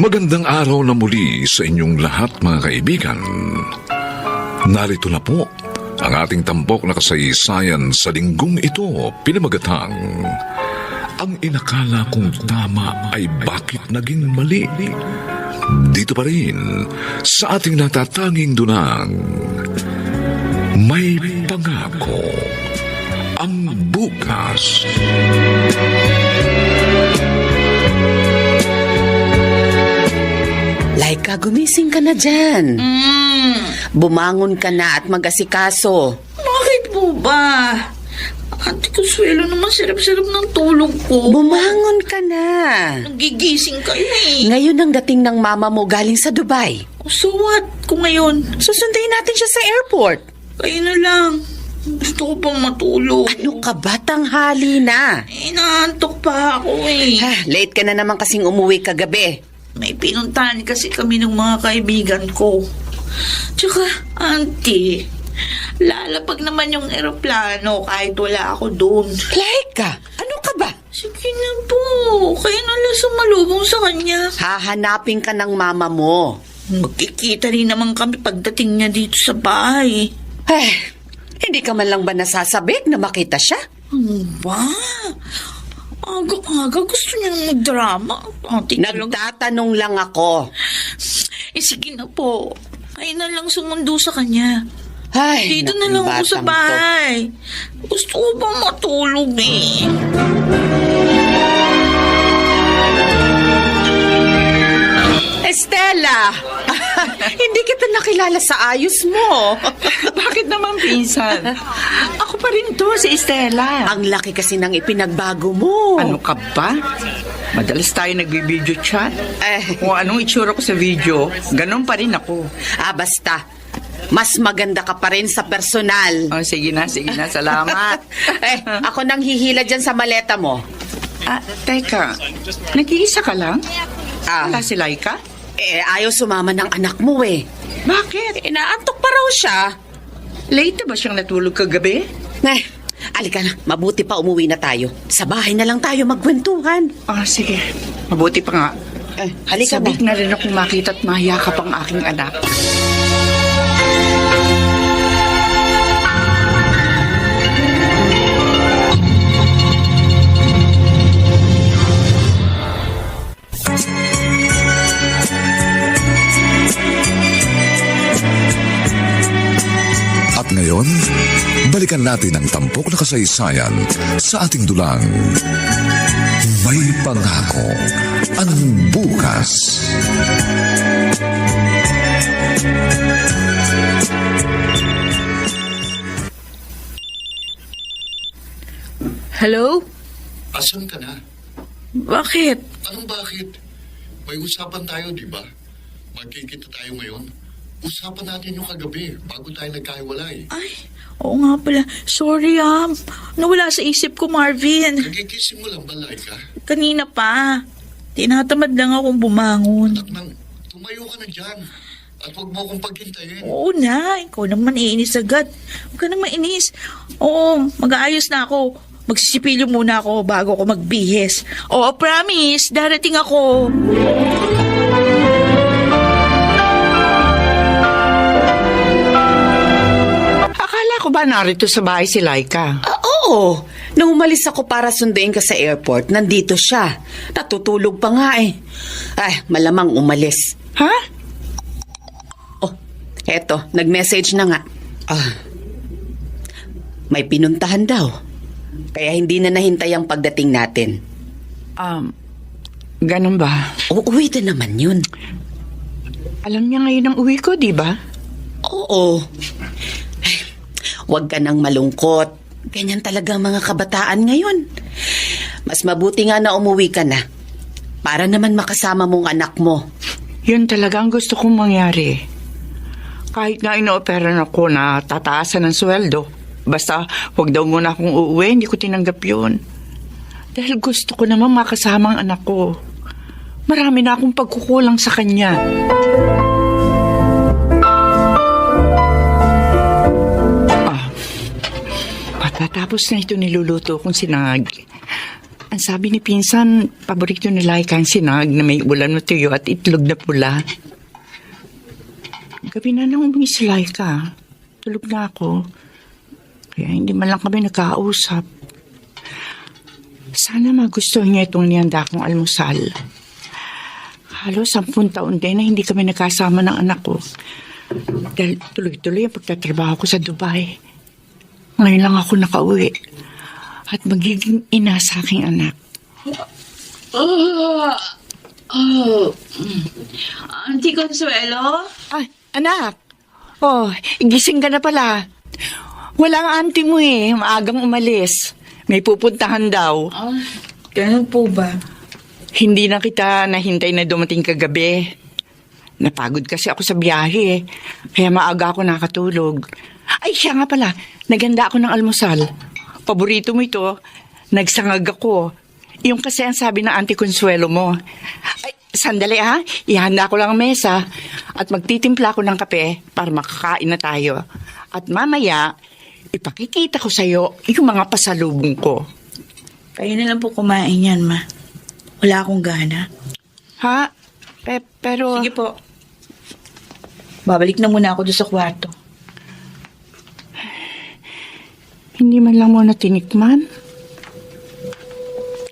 Magandang araw na muli sa inyong lahat mga kaibigan. Narito na po ang ating tampok na kasaysayan sa linggong ito, pinamagatang Ang Inakala Kong Tama Ay Bakit Naging Mali. Dito pa rin sa ating natatanging dunang May Pangako ang Bukas. Laika, gumising ka na dyan. Bumangon ka na at mag-asikaso. Bakit po ba? Ate Consuelo naman sarap-sarap ng tulog ko. Bumangon ka na. Nagigising kayo eh. Ngayon ang dating ng mama mo galing sa Dubai. So what? Kung ngayon, Susunduin natin siya sa airport. kayo na lang. Gusto ko pang matulog. Ano ka ba? Tanghali na. Inaantok pa ako eh. Late ka na naman kasing umuwi kagabi. May pinuntahan kasi kami ng mga kaibigan ko. Tsaka, auntie, lalapag naman yung eroplano kahit wala ako doon. Laika, ano ka ba? Sige na po. Kayo na lang sumalubong sa kanya. Hahanapin ka ng mama mo. Magkikita rin naman kami pagdating niya dito sa bahay. Hindi ka man lang ba nasasabik na makita siya? Ano ba? Aga-aga gusto niyang magdrama. Nagtatanong lang ako. Sige na po. Kayo na lang sumundo sa kanya. Dito na naku, lang ako sa batang to. bahay. Gusto ko ba matulog eh? Estela! Hindi kita nakilala sa ayos mo. Bakit naman, pinsan? Ako pa rin to, si Estela. Ang laki kasi ng ipinagbago mo. Ano ka ba? Madalas tayo nagbi-video chat. Eh. Kung anong itsura ko sa video, ganun pa rin ako. Basta. Mas maganda ka pa rin sa personal. Oh, sige na, salamat. Ako nang hihila dyan sa maleta mo. Teka, nag-iisa ka lang? Ah. Wala si Laika? Ayaw sumama ng anak mo eh. Bakit? Inaantok pa raw siya. Late na ba siyang natulog kagabi? Alika na, mabuti pa umuwi na tayo. Sa bahay na lang tayo magkwentuhan. Sige. Mabuti pa nga. Halika Sabik na rin akong makita at mahiyakap ang aking anak. At ngayon, balikan natin ang tampok na kasaysayan sa ating dulang May Pangako ang Bukas. Hello? Asan ka na? Bakit? Anong bakit? May usapan tayo, di ba? Magkikita tayo ngayon. Usapan natin yung kagabi bago tayo nagkahiwalay. Ay, oo nga pala. Sorry nawala sa isip ko, Marvin. Nagigising mo lang ba, Laika? Kanina pa. Tinatamad lang akong bumangon. Anak nang, tumayo ka na dyan. At huwag mo akong paghintayin. Oo na, ikaw naman iinis agad. Huwag ka naman inis. Oo, mag-aayos na ako. Magsisipilyo muna ako bago ako magbihis. Oo, promise, darating ako. Akala ko ba narito sa bahay si Laika? Oo. Nung umalis ako para sunduin ka sa airport, nandito siya. Natutulog pa nga eh. Malamang umalis. Ha? Eto, nag-message na nga. May pinuntahan daw. Kaya hindi na nahintay ang pagdating natin. Ganun ba? Uuwi din naman yun. Alam niya ngayon ang uwi ko, di ba? Oo. Huwag ka nang malungkot. Ganyan talaga ang mga kabataan ngayon. Mas mabuti nga na umuwi ka na. Para naman makasama mong anak mo. Yun talaga ang gusto kong mangyari. Kahit nga inoopera ako na tataasan ng sweldo. Basta huwag daw muna akong uuwi, hindi ko tinanggap yun. Dahil gusto ko naman makasama ang anak ko. Marami na akong pagkukulang sa kanya. Matatapos na ito niluluto kong sinangag. Ang sabi ni Pinsan, paborito nila ay kang sinag na may ulam na tuyo at itlog na pula. Gabi na nang umingi si Laika. Tulog na ako. Kaya hindi man lang kami nagkausap. Sana magustuhan niya itong nihanda kong almusal. Halos 10 taon din na hindi kami nagkasama ng anak ko. Dahil tuloy-tuloy ang pagtatrabaho ko sa Dubai. Ngayon lang ako nakauwi. At magiging ina sa aking anak. Auntie Consuelo? Ay, anak! Oh, gising ka na pala. Walang auntie mo eh. Maagang umalis. May pupuntahan daw. Ganun po ba? Hindi na kita nahintay na dumating kagabi. Napagod kasi ako sa biyahe eh. Kaya maaga ako nakatulog. Ay, siya nga pala. Naganda ako ng almusal. Paborito mo ito. Nagsangag ako. Yung kasi ang sabi ng Auntie Consuelo mo. Ay, sandali ha. Ihanda ko lang ang mesa. At magtitimpla ko ng kape para makakain na tayo. At mamaya, ipakikita ko sa'yo yung mga pasalubong ko. Kayo na lang po kumain yan, ma. Wala akong gana. Ha? Pero... Sige po. Babalik na muna ako doon sa kwarto. Hindi man lang muna tinikman.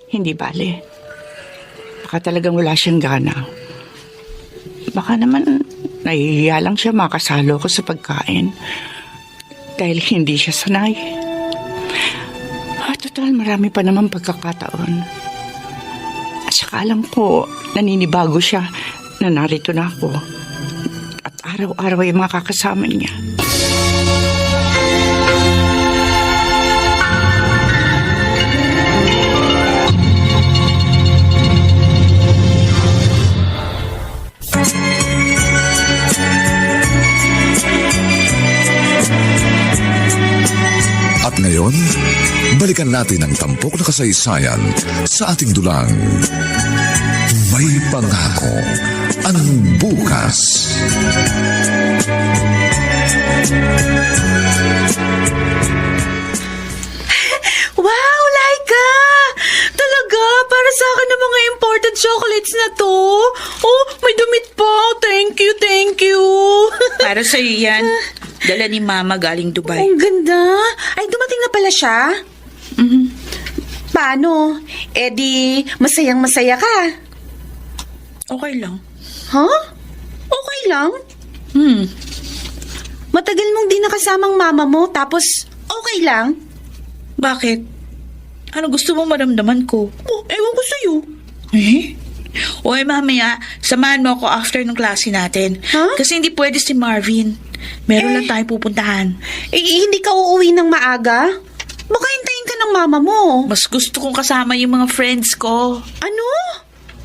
Hindi bale. Baka talagang wala siyang gana. Baka naman nahihiya lang siya makasalo ko sa pagkain. Dahil hindi siya sanay. Total, marami pa naman pagkakataon. At saka alam ko, naninibago siya na narito na ako. At araw-araw ay makakasama niya. At ngayon, balikan natin ang tampok na kasaysayan sa ating dulang. May pangako ang bukas. Wow, Laika! Talaga, para sa akin ang mga imported chocolates na to. Oh, may damit pa. Thank you, thank you. Para sa'yo yan. Dala ni Mama galing Dubai. Ang ganda. Ay, dumating na pala siya? Paano? Eh di, masayang-masaya ka. Okay lang. Huh? Okay lang? Matagal mong di nakasamang mama mo, tapos okay lang? Bakit? Ano gusto mo maramdaman ko? Oh, ewan ko sa'yo. Eh? Oy, mamaya, samahan mo ako after ng klase natin. Huh? Kasi hindi pwede si Marvin. Meron lang tayong pupuntahan. Eh, hindi ka uuwi ng maaga? Baka hintayin ka ng mama mo. Mas gusto kong kasama yung mga friends ko. Ano?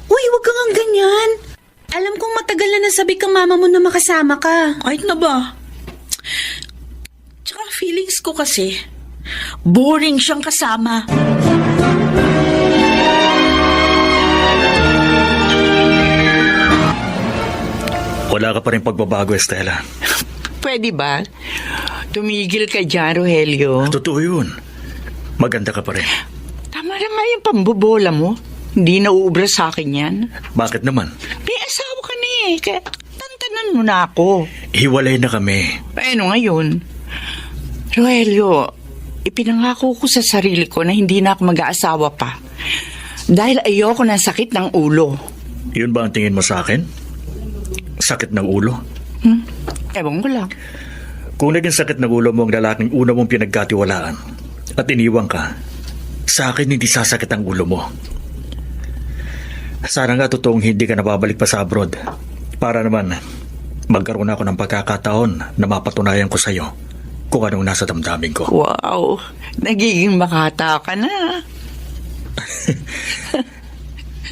Uy, wag kang ang ganyan. Alam kong matagal na nasabi kang mama mo na makasama ka. Kahit na ba? Tsaka feelings ko kasi, boring siyang kasama. Wala ka pa rin pagbabago, Estela. Pwede ba? Tumigil ka dyan, Rogelio. Totoo yun. Maganda ka pa rin. Tama na nga yung pambobola mo. Hindi na uubra sa akin yan. Bakit naman? May asawa ka na eh. Kaya tantanan mo na ako. Hiwalay na kami. Paano ngayon? Rogelio, ipinangako ko sa sarili ko na hindi na ako mag-aasawa pa. Dahil ayoko ng sakit ng ulo. Yun ba ang tingin mo sa akin? Sakit ng ulo? Ewan ko lang. Kung naging sakit ng ulo mo ang lalaking una mong pinagkatiwalaan at iniwan ka, sa akin hindi sasakit ang ulo mo. Sana nga totoong hindi ka nababalik pa sa abroad para naman magkaroon ako ng pagkakataon na mapatunayan ko sa'yo kung anong nasa damdamin ko. Wow, nagiging makata ka na.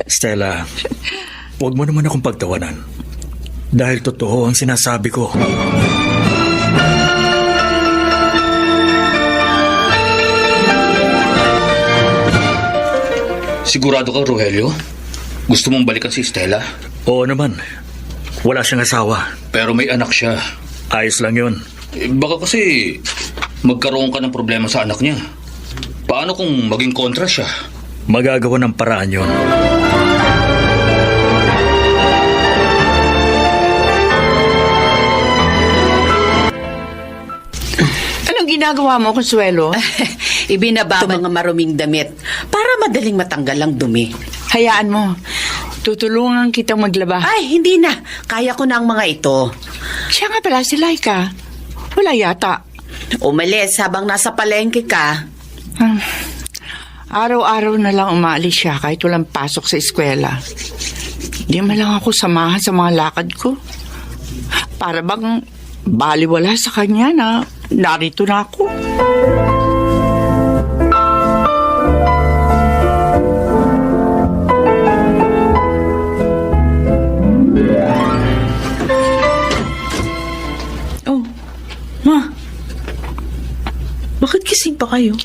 Stella, huwag mo naman akong pagtawanan. Dahil totoo ang sinasabi ko. Sigurado ka, Rogelio? Gusto mong balikan si Stella? Oo naman. Wala siyang asawa. Pero may anak siya. Ayos lang yun. Baka kasi magkaroon ka ng problema sa anak niya. Paano kung maging kontra siya? magagawa ng paraan yon. Anong ginagawa mo, Consuelo? Ibinaba mga maruming damit para madaling matanggal ang dumi. Hayaan mo. Tutulungan kitang maglaba. Ay, hindi na. Kaya ko na ang mga ito. Siya nga pala si Laika. Wala yata. Umalis habang nasa palengke ka. Araw-araw na lang umaalis siya kahit walang pasok sa eskwela. Hindi man lang ako samahan sa mga lakad ko. Para bang baliwala sa kanya na narito na ako. Oh, Ma. Bakit gising pa kayo?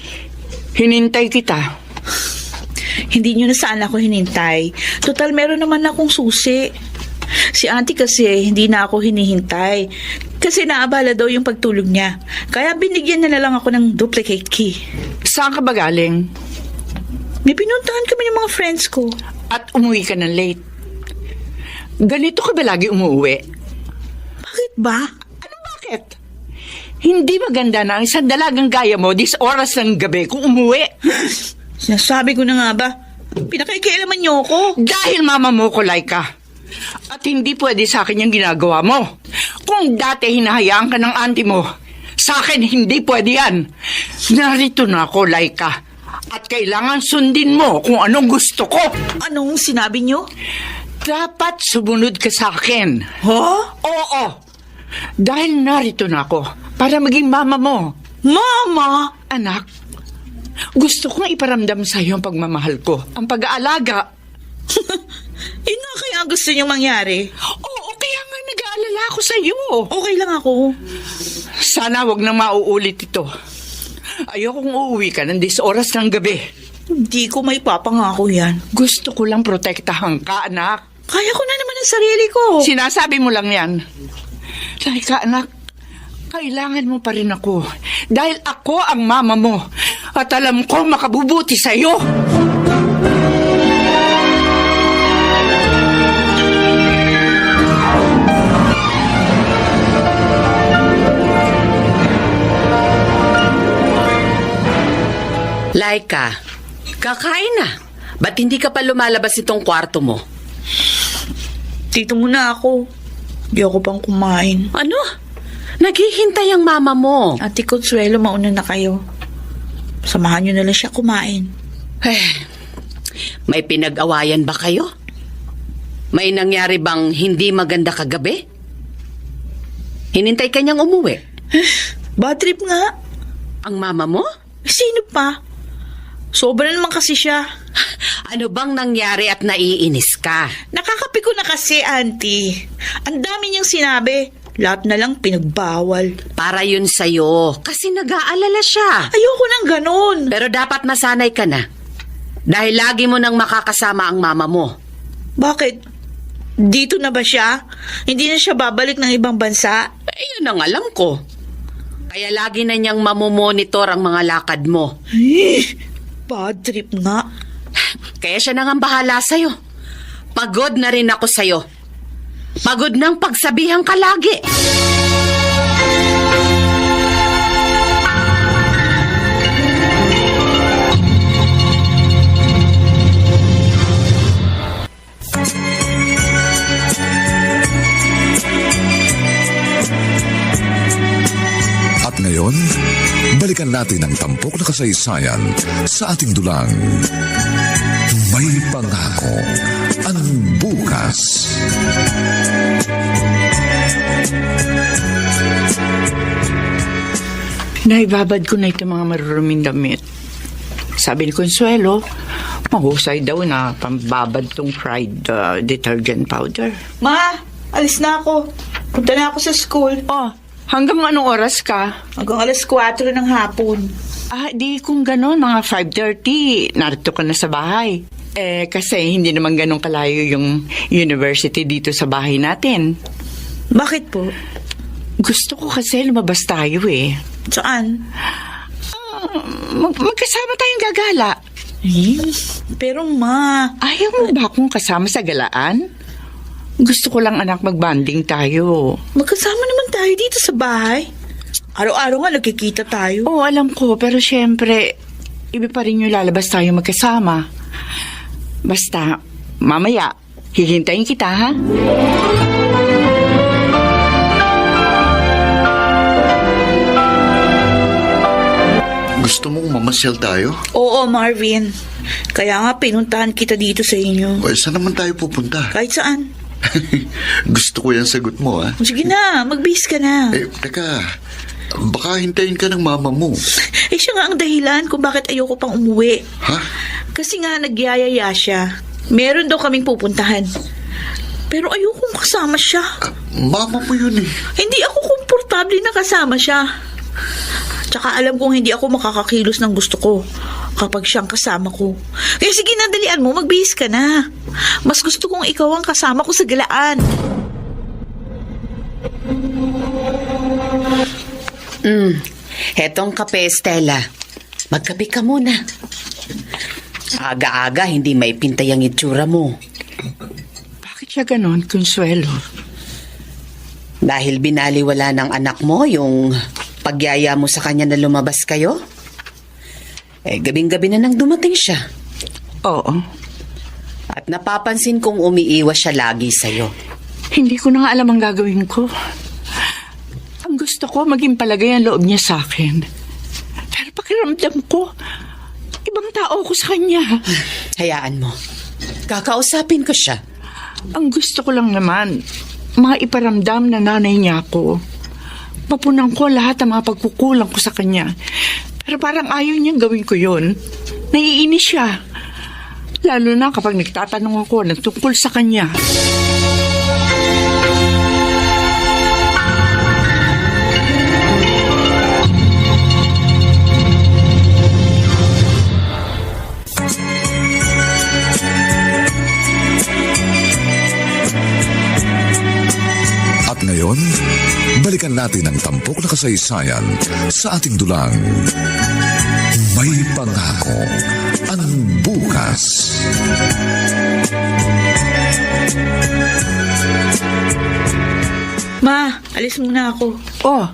Hinintay kita. Hindi nyo na saan ako hinintay. Total, meron naman akong susi. Si auntie kasi hindi na ako hinihintay. Kasi naabala daw yung pagtulog niya. Kaya binigyan niya na lang ako ng duplicate key. Saan ka ba galing? May pinuntahan kami ng mga friends ko. At umuwi ka ng late. Ganito ka ba lagi umuwi? Bakit ba? Ano bakit? Hindi maganda na ang isang dalagang gaya mo dis oras ng gabi kung umuwi. Sinasabi ko na nga ba? Pinakikialaman niyo ako. Dahil mama mo ko, Laika. At hindi pwede sa akin yung ginagawa mo. Kung dati hinahayaan ka ng auntie mo, sa akin hindi pwede yan. Narito na ako, Laika. At kailangan sundin mo kung anong gusto ko. Anong sinabi niyo? Dapat sumunod ka sa akin. Huh? Oo. Dahil narito na ako para maging mama mo. Mama! Anak, gusto kong iparamdam sa iyo ang pagmamahal ko, ang pag-aalaga. Yun nga kaya ang gusto niyo mangyari. Oo, kaya nga nag-aalala ako sa iyo. Okay lang ako. Sana wag nang mauulit ito. Ayokong uuwi ka ng 10 oras ng gabi. Hindi ko may papangako yan. Gusto ko lang protektahan ka, anak. Kaya ko na naman ang sarili ko. Sinasabi mo lang yan. Laika, anak, kailangan mo pa rin ako. Dahil ako ang mama mo. At alam ko makabubuti sa iyo. Laika, kakain na. Ba't hindi ka pa lumalabas itong kwarto mo? Dito muna ako. Di ako pang kumain. Ano? Naghihintay ang mama mo. Ate Consuelo, mauna na kayo. Samahan nyo na lang siya kumain. May pinag-awayan ba kayo? May nangyari bang hindi maganda kagabi? Hinintay ka niyang umuwi. Bad trip nga. Ang mama mo? Sino pa? Sobra naman kasi siya. Ano bang nangyari at naiinis ka? Nakakapiko na kasi, auntie. Ang dami niyang sinabi. Lahat na lang pinagbawal. Para yun sa'yo. Kasi nag-aalala siya. Ayoko nang ganun. Pero dapat masanay ka na. Dahil lagi mo nang makakasama ang mama mo. Bakit? Dito na ba siya? Hindi na siya babalik ng ibang bansa? Yun ang alam ko. Kaya lagi na niyang mamomonitor ang mga lakad mo. Bad trip nga. Kaya siya nang ang bahala sa'yo. Pagod na rin ako sa'yo. Pagod ng pagsabihan ka lagi. At ngayon, balikan natin ang tampok na kasaysayan sa ating dulang. May pangako ang bukas. Naibabad ko na itong mga maruruming damit. Sabi ni Consuelo, mahusay daw na pambabad tong fried detergent powder. Ma, alis na ako. Punta na ako sa school. Oh, hanggang anong oras ka? Hanggang alas 4 ng hapon. Di kung gano'n, mga 5:30, narito ka na sa bahay. Kasi hindi naman ganun kalayo yung university dito sa bahay natin. Bakit po? Gusto ko kasi lumabas tayo eh. Saan? Magkasama tayong gagala. Pero ma, Ayaw mo ba akong kasama sa galaan? Gusto ko lang anak magbanding tayo. magkasama naman tayo dito sa bahay. Araw-araw nga nagkikita tayo. Oo, alam ko, pero syempre, iba pa rin yung lalabas tayo magkasama. Basta, mamaya, hihintayin kita, ha? Gusto mong mamasyal tayo? Oo, Marvin. Kaya nga pinuntahan kita dito sa inyo. O, saan naman tayo pupunta? Kahit saan. Gusto ko yung sagot mo, ha? Sige na, magbihis ka na. Teka, baka hintayin ka ng mama mo. Siya nga ang dahilan kung bakit ayoko pang umuwi. Ha? Kasi nga nagyayaya siya. Meron daw kaming pupuntahan. Pero ayokong kasama siya. Mama mo yun eh. Hindi ako komportable na kasama siya. Tsaka alam kong hindi ako makakakilos ng gusto ko kapag siyang kasama ko. Kaya sige na, dalian mo, magbihis ka na. Mas gusto kong ikaw ang kasama ko sa galaan. Hetong kape, Stella. Magkape ka muna. Aga-aga, hindi may pintay ang itsura mo. Bakit siya ganon, Consuelo? Dahil binaliwala ng anak mo yung pagyaya mo sa kanya na lumabas kayo? Gabing-gabi na nang dumating siya. Oo. At napapansin kong umiiwas siya lagi sa'yo. Hindi ko na nga alam ang gagawin ko. Ang gusto ko, maging palagay ang loob niya sa akin. Pero pakiramdam ko, ibang tao ko sa kanya. Hayaan mo. Kakausapin ko siya. Ang gusto ko lang naman, maiparamdam na nanay niya ako. Mapunan ko lahat ng mga pagkukulang ko sa kanya. Pero parang ayaw niyang gawin ko yun. Naiinis siya. Lalo na kapag nagtatanong ako ng tungkol sa kanya. At ngayon, balikan natin ang tampok na kasaysayan sa ating dulang. May pangako ang bukas. Ma, alis muna ako. Oh,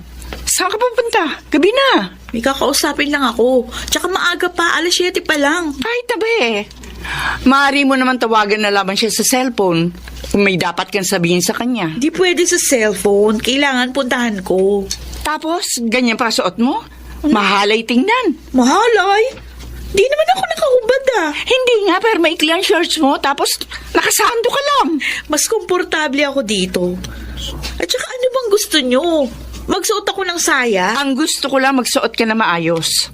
saan ka pupunta? Gabi na. May kakausapin lang ako. Tsaka maaga pa, 7:00 pa lang. Kahit na ba eh. Maaari mo naman tawagan na lamang siya sa cellphone kung may dapat kang sabihin sa kanya. Di pwede sa cellphone. Kailangan puntahan ko. Tapos, ganyan pa suot mo? Mahalay tingnan. Mahalay? Di naman ako nakahubad ah. Hindi nga, pero maikli ang shorts mo, tapos nakasando ka lang. Mas komportable ako dito. At saka ano bang gusto nyo? Magsuot ako ng saya? Ang gusto ko lang magsuot ka na maayos.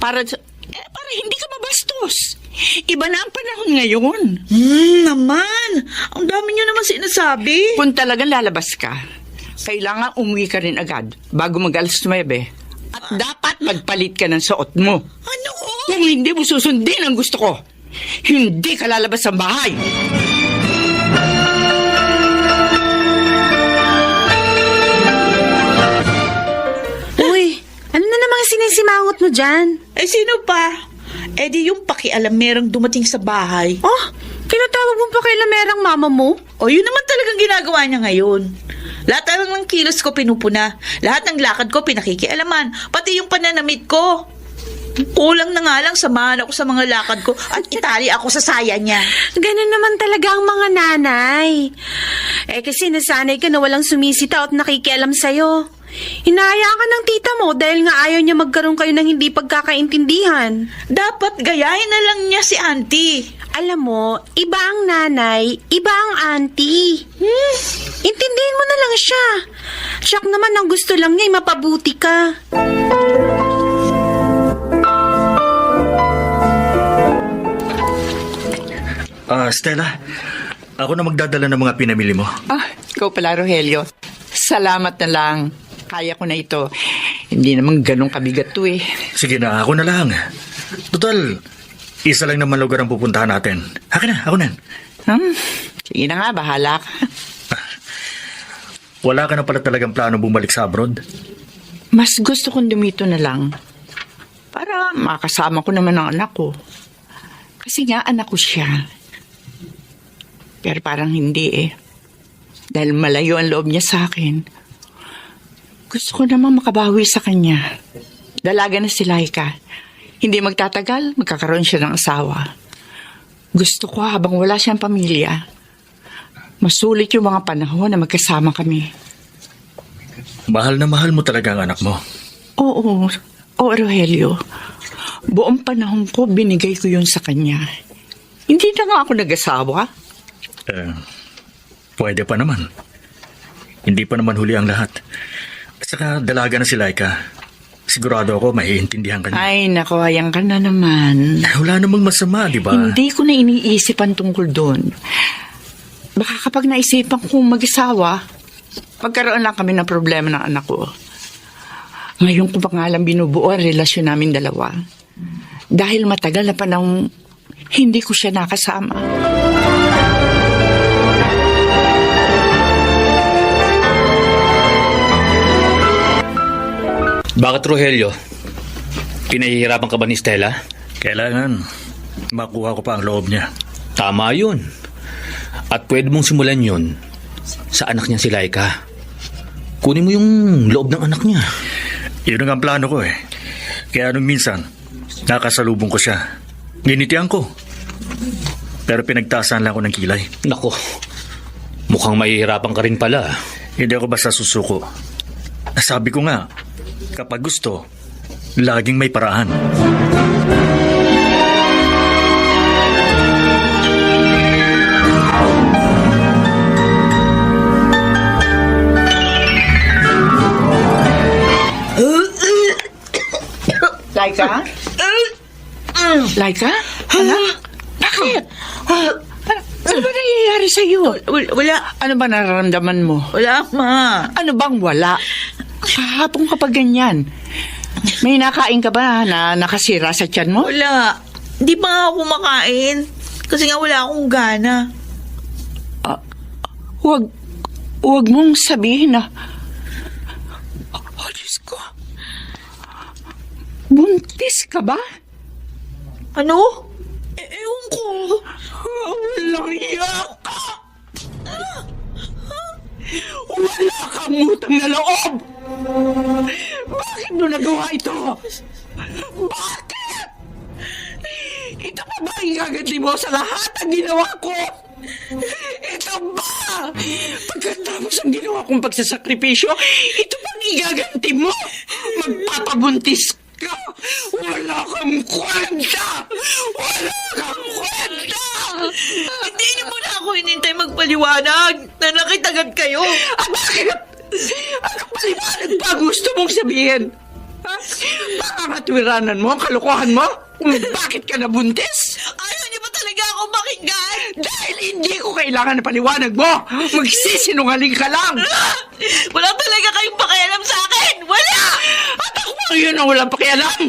Para hindi ka mabastos. Iba na ang panahon ngayon. Naman. Ang dami nyo naman sinasabi. Kung talagang lalabas ka, kailangan umuwi ka rin agad bago mag-alas 9. At dapat magpalit ka ng suot mo. Ano? Kung hindi mo susundin ang gusto ko, hindi ka lalabas sa bahay. Uy, ano na namang sinisimangot mo dyan? Sino pa? Di yung pakialam merang dumating sa bahay. Oh, tinatawag mo pa kay Lamerang mama mo? Yun naman talagang ginagawa niya ngayon. Lahat ng kilos ko pinupuna. Lahat ng lakad ko pinakikialaman. Pati yung pananamit ko. Kulang na nga lang samahan ako sa mga lakad ko at itali ako sa saya niya. Ganun naman talaga ang mga nanay. Kasi nasanay ka na walang sumisita at nakikialam sa'yo. Hinahayaan ka ng tita mo dahil nga ayaw niya magkaroon kayo ng hindi pagkakaintindihan. Dapat gayahin na lang niya si auntie. Alam mo, iba ang nanay, iba ang auntie. Intindihin mo na lang siya. Siyak naman ang gusto lang niya ay mapabuti ka. Stella, ako na magdadala ng mga pinamili mo. Ikaw pala, Rogelio. Salamat na lang. Kaya ko na ito. Hindi naman ganun kabigat to eh. Sige na, ako na lang. Total, isa lang naman lugar ang pupuntahan natin. Akin na, ako na. Sige na nga, bahala ka. Wala ka na pala talagang plano bumalik sa abroad? Mas gusto kong dumito na lang. Para makasama ko naman ang anak ko. Kasi nga anak ko siya. Pero parang hindi eh. Dahil malayo ang loob niya sa akin. Gusto ko namang makabawi sa kanya. Dalaga na si Laika. Hindi magtatagal, magkakaroon siya ng asawa. Gusto ko habang wala siyang pamilya, masulit yung mga panahon na magkasama kami. Mahal na mahal mo talaga ang anak mo. Oo, Rogelio. Buong panahon ko, binigay ko yun sa kanya. Hindi na nga ako nag-asawa. Pwede pa naman. Hindi pa naman huli ang lahat. At saka dalaga na si Laika. Sigurado ako maiintindihan ka niya. Ay, naku, hayang ka na naman. Wala namang masama, di ba? Hindi ko na iniisipan tungkol doon. Baka kapag naisipan kong mag-asawa, magkaroon lang kami ng problema ng anak ko. Ngayon ko pa nga lang binubuo ang relasyon namin dalawa. Dahil matagal na panahon, hindi ko siya nakasama. Bakit, Rogelio? Pinahihirapan ka ba ni Stella? Kailangan makuha ko pa ang loob niya. Tama yun. At pwede mong simulan yun sa anak niya si Laika. Kunin mo yung loob ng anak niya. Yun ang plano ko eh. Kaya nung minsan, nakasalubong ko siya. Ginitian ko. Pero pinagtaasan lang ko ng kilay. Nako, mukhang mahihirapan ka rin pala. Hindi ako basta susuko. Sabi ko nga, kapag gusto, laging may paraan. Laika? Laika? Anak? Bakit? Ano ba nangyayari sa'yo? Wala. Ano ba nararamdaman mo? Wala, ma. Ano bang wala? Kahapon ka pa ganyan. May nakain ka ba na nakasira sa tiyan mo? Wala. Hindi pa nga ako kumakain. Kasi nga wala akong gana. Huwag mong sabihin na... Oh, Diyos ko. Buntis ka ba? Ano? Ewan ko. Walang iya ka! Wala kang utang na loob! Bakit mo nagawa ito? Bakit? Ito pa ba igaganti mo sa lahat ang ginawa ko? Ito ba? Pagkatapos ang ginawa kong pagsasakripisyo, ito bang igaganti mo? Magpapabuntis ka! Wala kang kwenta! Wala kang kwenta! Hindi niyo muna ako hinintay magpaliwanag na nakitagad kayo. Bakit? Ano paliwanag ba gusto mong sabihin? Ha? Baka matwiranan mo ang kalokohan mo? Kung bakit ka nabuntis? Ayaw niyo ba talaga ako makinggan? Dahil hindi ko kailangan na paliwanag mo! Magsisinungaling ka lang! Wala talaga kayong pakialam sa akin! Wala! At ako pa yun ang walang pakialam!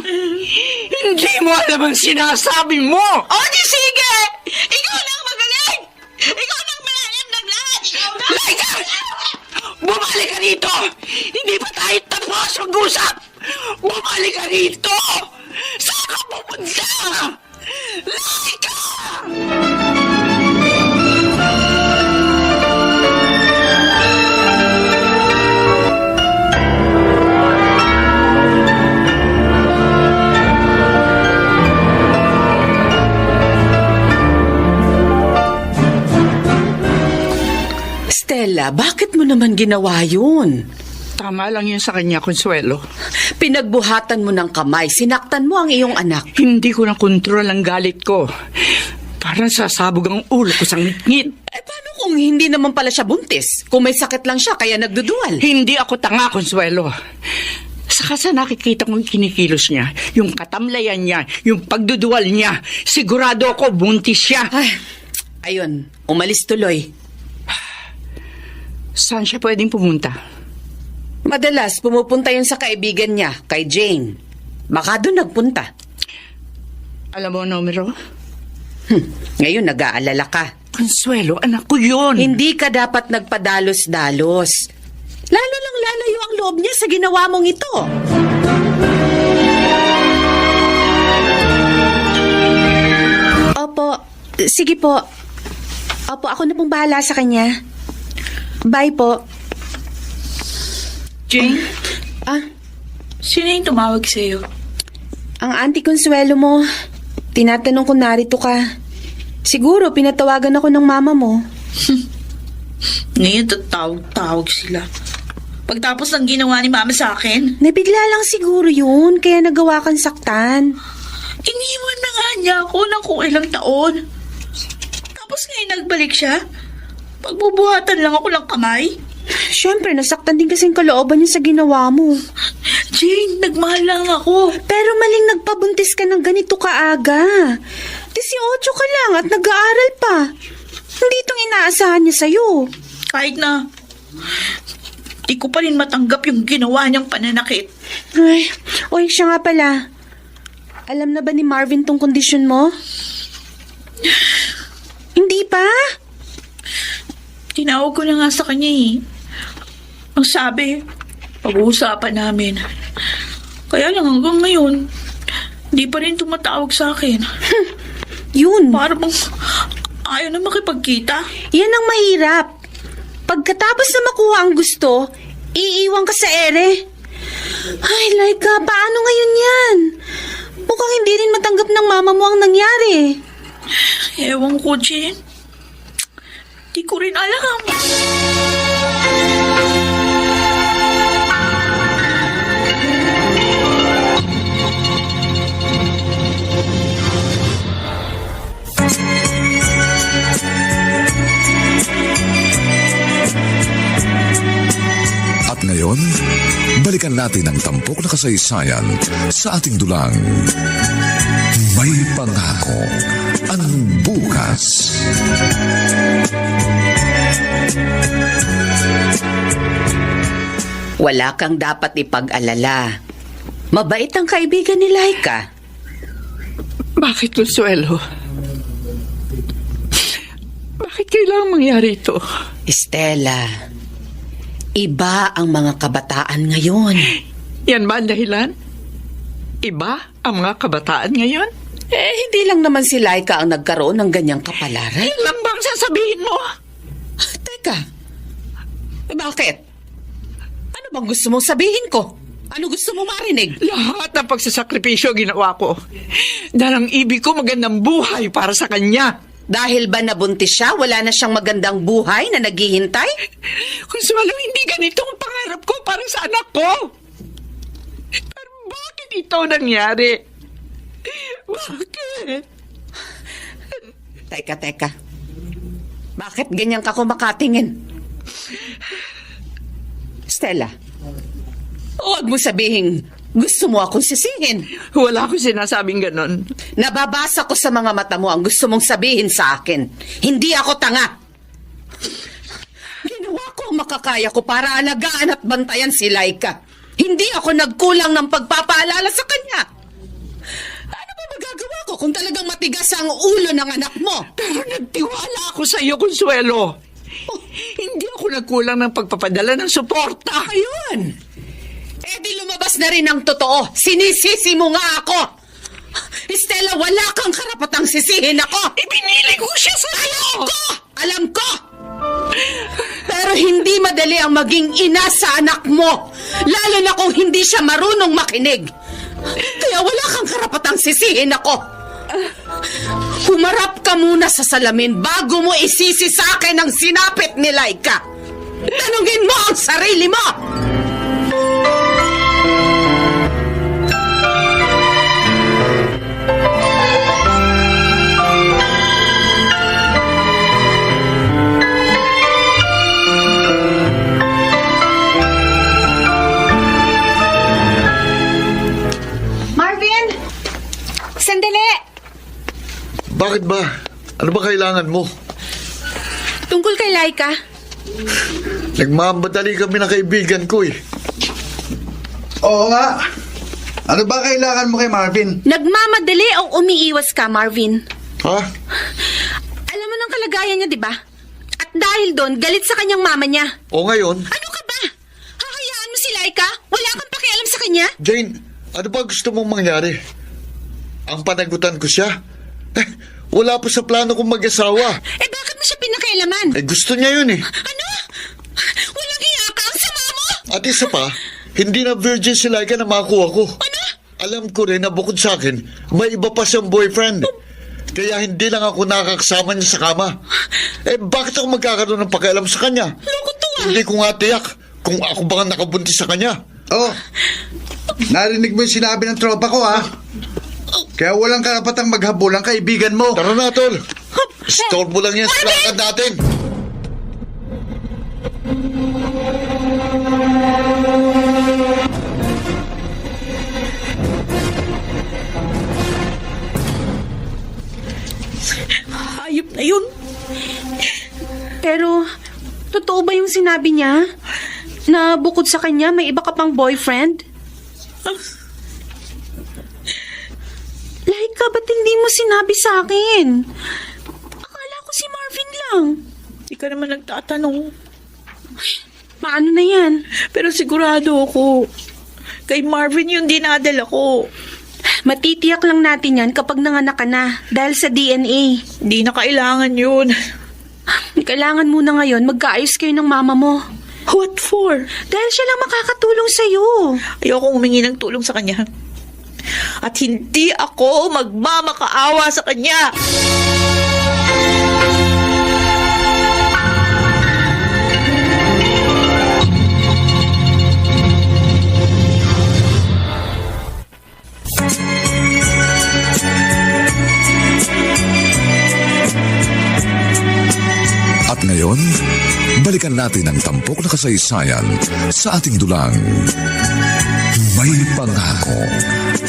Hindi mo alam ang sinasabi mo! O di sige! Ikaw na ang magaling! Ikaw na ang malalim ng lahat! Ikaw na! Laika! Bumalik ka dito! Hindi pa tayo tapos mag-usap! Bumalik ka dito! Saan ka pupunta? Laika! Stella, bakit mo naman ginawa yun? Tama lang yun sa kanya, Consuelo. Pinagbuhatan mo ng kamay, sinaktan mo ang iyong anak. Hindi ko na kontrol ang galit ko. Parang sasabog ang ulo ko sa ngit-ngit. Paano kung hindi naman pala siya buntis? Kung may sakit lang siya, kaya nagdudual. Hindi ako tanga, Consuelo. Saka sa nakikita kong kinikilos niya, yung katamlayan niya, yung pagdudual niya, sigurado ako buntis siya. Ayun, umalis tuloy. Saan siya pwedeng pumunta? Madalas, pumupunta yun sa kaibigan niya, kay Jane. Baka doon nagpunta. Alam mo, numero? Ngayon, nag-aalala ka. Consuelo, anak ko yun. Hindi ka dapat nagpadalos-dalos. Lalo lang lalayo ang loob niya sa ginawa mong ito. Opo, Sige po. Opo, ako na pong bahala sa kanya. Bye po. Jane, Ah, sino yung tumawag sa'yo? ang Auntie Consuelo mo. Tinatanong kung narito ka. Siguro pinatawagan ako ng mama mo. Ngayon tatawag sila. Pagtapos ng ginawa ni mama sa akin, Nabigla lang siguro yun, kaya nagawa kang saktan. iniwan na nga niya ako ng kung ilang taon. Tapos ngayon nagbalik siya. Pagbubuhatan lang ako ng kamay. Siyempre, nasaktan din kasing kalooban niya sa ginawa mo. Jane, nagmahal lang ako. Pero maling nagpabuntis ka ng ganito kaaga. 18 ka lang at nag-aaral pa. Hindi itong inaasahan niya sa'yo. Kahit na, di ko pa rin matanggap yung ginawa niyang pananakit. Ay, oy, siya nga pala. Alam na ba ni Marvin tong kondisyon mo? Hindi pa? Tinawag ko na nga sa kanya eh. Ang sabi, pag-uusapan namin. Kaya lang hanggang ngayon, di pa rin tumatawag sa akin. Yun. Para bang ayaw na makipagkita. Yan ang mahirap. Pagkatapos na makuha ang gusto, iiwan ka sa ere. Ay, Laika, paano ngayon yan? Mukhang hindi rin matanggap ng mama mo ang nangyari. Ewan ko, Jen. Di ko rin alam. At ngayon, balikan natin ang tampok na kasaysayan sa ating dulang. May pangako ang bukas. Wala kang dapat ipag-alala. Mabait ang kaibigan ni Laika. Bakit, Consuelo? Bakit kailangang mangyari ito? Estela, iba ang mga kabataan ngayon. Yan ba ang dahilan? Iba ang mga kabataan ngayon? Hindi lang naman si Laika ang nagkaroon ng ganyang kapalaran. Yan lang bang sasabihin mo? Teka, bakit? Ano bang gusto mong sabihin ko? Ano gusto mong marinig? Lahat ng pagsasakripisyo ginawa ko. Dahil ang ibig ko magandang buhay para sa kanya. Dahil ba nabuntis siya, wala na siyang magandang buhay na naghihintay? Consuelo, hindi ganito ang pangarap ko para sa anak ko. Pero bakit ito nangyari? Bakit? Teka. Bakit ganyan ka kumakatingin? Stella, huwag mo sabihin gusto mo akong sisihin. Wala akong sinasabing ganon. Nababasa ko sa mga mata mo ang gusto mong sabihin sa akin. Hindi ako tanga. Ginawa ko ang makakaya ko para alagaan at bantayan si Laika. Hindi ako nagkulang ng pagpapaalala sa kanya. Ano ba magagawa ko kung talagang matigas ang ulo ng anak mo? Pero nagtiwala ako sa iyo, Consuelo. Hindi ako nagkulang ng pagpapadala ng suporta. Ayun! Di lumabas na rin ang totoo. Sinisisi mo nga ako. Estela, wala kang karapatang sisihin ako. Ibinili ko siya sa iyo. Alam ko! Pero hindi madali ang maging ina sa anak mo. Lalo na kung hindi siya marunong makinig. Kaya wala kang karapatang sisihin ako. Humarap ka muna sa salamin bago mo isisi sa akin ang sinapit ni Laika. Tanungin mo ang sarili mo! Marvin! Sandali! Bakit ba? Ano ba kailangan mo? Tungkol kay Laika. Nagmamadali kami na kaibigan ko eh. Oo nga. Ano ba kailangan mo kay Marvin? Nagmamadali o umiiwas ka, Marvin? Ha? Alam mo ng kalagayan niya, di ba? At dahil doon, galit sa kanyang mama niya. O ngayon? Ano ka ba? Hahayaan mo si Laika? Wala kang pakialam sa kanya? Jane, ano ba gusto mong mangyari? Ang panagutan ko siya? Wala pa sa plano kong mag-asawa. Eh bakit mo siya pinakailaman? Eh gusto niya yun eh. Ano? Walang hiya ka ang sama mo? At isa pa, hindi na virgin si Laika na makuha ko. Ano? Alam ko rin na bukod sa akin, may iba pa siyang boyfriend. Kaya hindi lang ako nakakasama niya sa kama. Eh bakit ako magkakaroon ng pakialam sa kanya? Loko to ah. Hindi ko nga tiyak kung ako baka nakabuntis sa kanya. Oh, narinig mo yung sinabi ng tropa ko, ha? Kaya walang karapatang maghabol ang kaibigan mo. Tara na, tol. Storbo lang yan sa lakad natin. Hayop na yun. Pero, totoo ba yung sinabi niya? Na bukod sa kanya, may iba ka pang boyfriend? Laika, ba't hindi mo sinabi sa akin? Akala ko si Marvin lang. Hindi ka naman nagtatanong. Paano na yan? Pero sigurado ako, kay Marvin yung dinadala ko. Matitiyak lang natin yan kapag nanganak ka na dahil sa DNA. Hindi na kailangan yun. Kailangan muna ngayon magkaayos kayo ng mama mo. What for? Dahil siya lang makakatulong sa'yo. Ayokong humingi ng tulong sa kanya. At hindi ako magmamakaawa sa kanya. At ngayon, balikan natin ang tampok na kasaysayan sa ating dulang. May pangako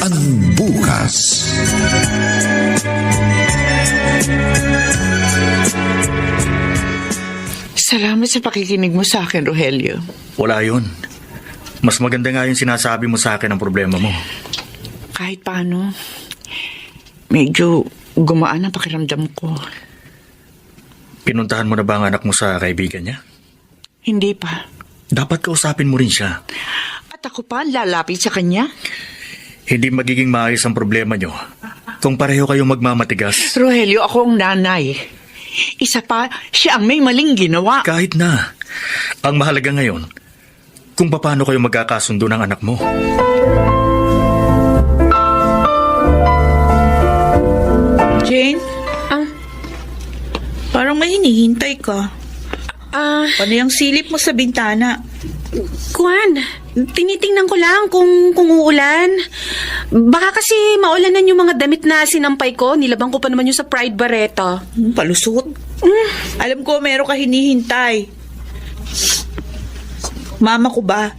ang bukas. Salamat sa pakikinig mo sa akin, Rogelio. Wala yun. Mas maganda nga yung sinasabi mo sa akin ang problema mo. Kahit paano, medyo gumaan ang pakiramdam ko. Pinuntahan mo na ba ang anak mo sa kaibigan niya? Hindi pa. Dapat kausapin mo rin siya. At ako pa ang lalapit sa kanya? Hindi magiging maayos ang problema niyo kung pareho kayong magmamatigas. Rogelio, ako ang nanay. Isa pa, siya ang may maling ginawa. Kahit na. Ang mahalaga ngayon, kung paano kayo magkakasundo ng anak mo. Jane? Parang may hinihintay ka. Ano yung silip mo sa bintana? Kuan, tinitingnan ko lang kung uulan. Baka kasi maulanan yung mga damit na sinampay ko. Nilabang ko pa naman yung sa Pride Barreto. Palusot. Alam ko meron ka hinihintay. Mama ko ba?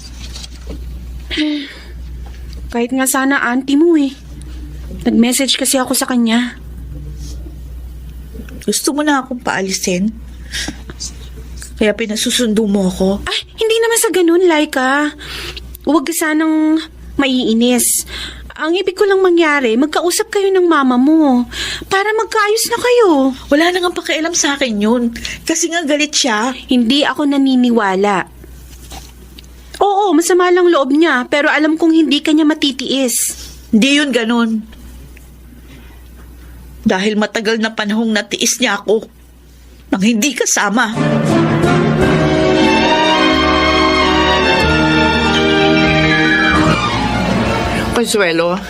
Kahit nga sana auntie mo eh. Nag-message kasi ako sa kanya. Gusto mo na akong paalisin? Kaya pinasusundo mo ako? Ay, hindi naman sa ganun, Laika. Huwag ka sanang maiinis. Ang ibig ko lang mangyari, magkausap kayo ng mama mo para magkaayos na kayo. Wala nang pakialam sa akin yun. Kasi nga galit siya. Hindi ako naniniwala. Oo, masama lang loob niya, pero alam kong hindi kanya matitiis. Hindi yun ganun. Dahil matagal na panahong natiis niya ako nang hindi kasama. Consuelo,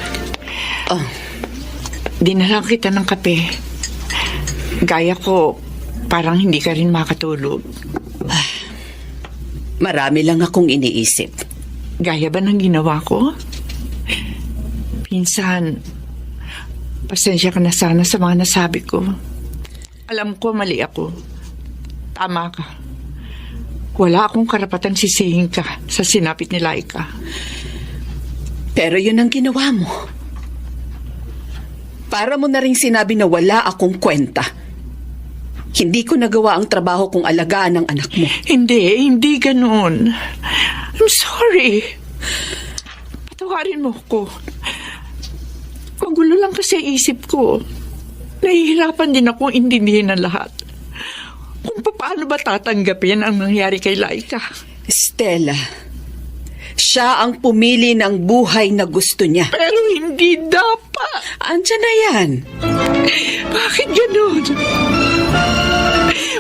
dinalang kita ng kape. Gaya ko, parang hindi ka rin makatulog. Marami lang akong iniisip. Gaya ba ng ginawa ko? Pinsan, pasensya ka na sana sa mga nasabi ko. Alam ko, mali ako. Tama ka. Wala akong karapatang sisihin ka sa sinapit ni Laika. Pero yun ang ginawa mo. Para mo na rin sinabi na wala akong kwenta. Hindi ko nagawa ang trabaho kong alagaan ng anak mo. Hindi ganun. I'm sorry. Patawarin mo ko. Magulo lang kasi isip ko. Nahihirapan din ako intindihin ang lahat. Kung paano ba tatanggapin ang nangyari kay Laika? Stella, siya ang pumili ng buhay na gusto niya. Pero hindi dapat. Andiyan na yan. Bakit ganun?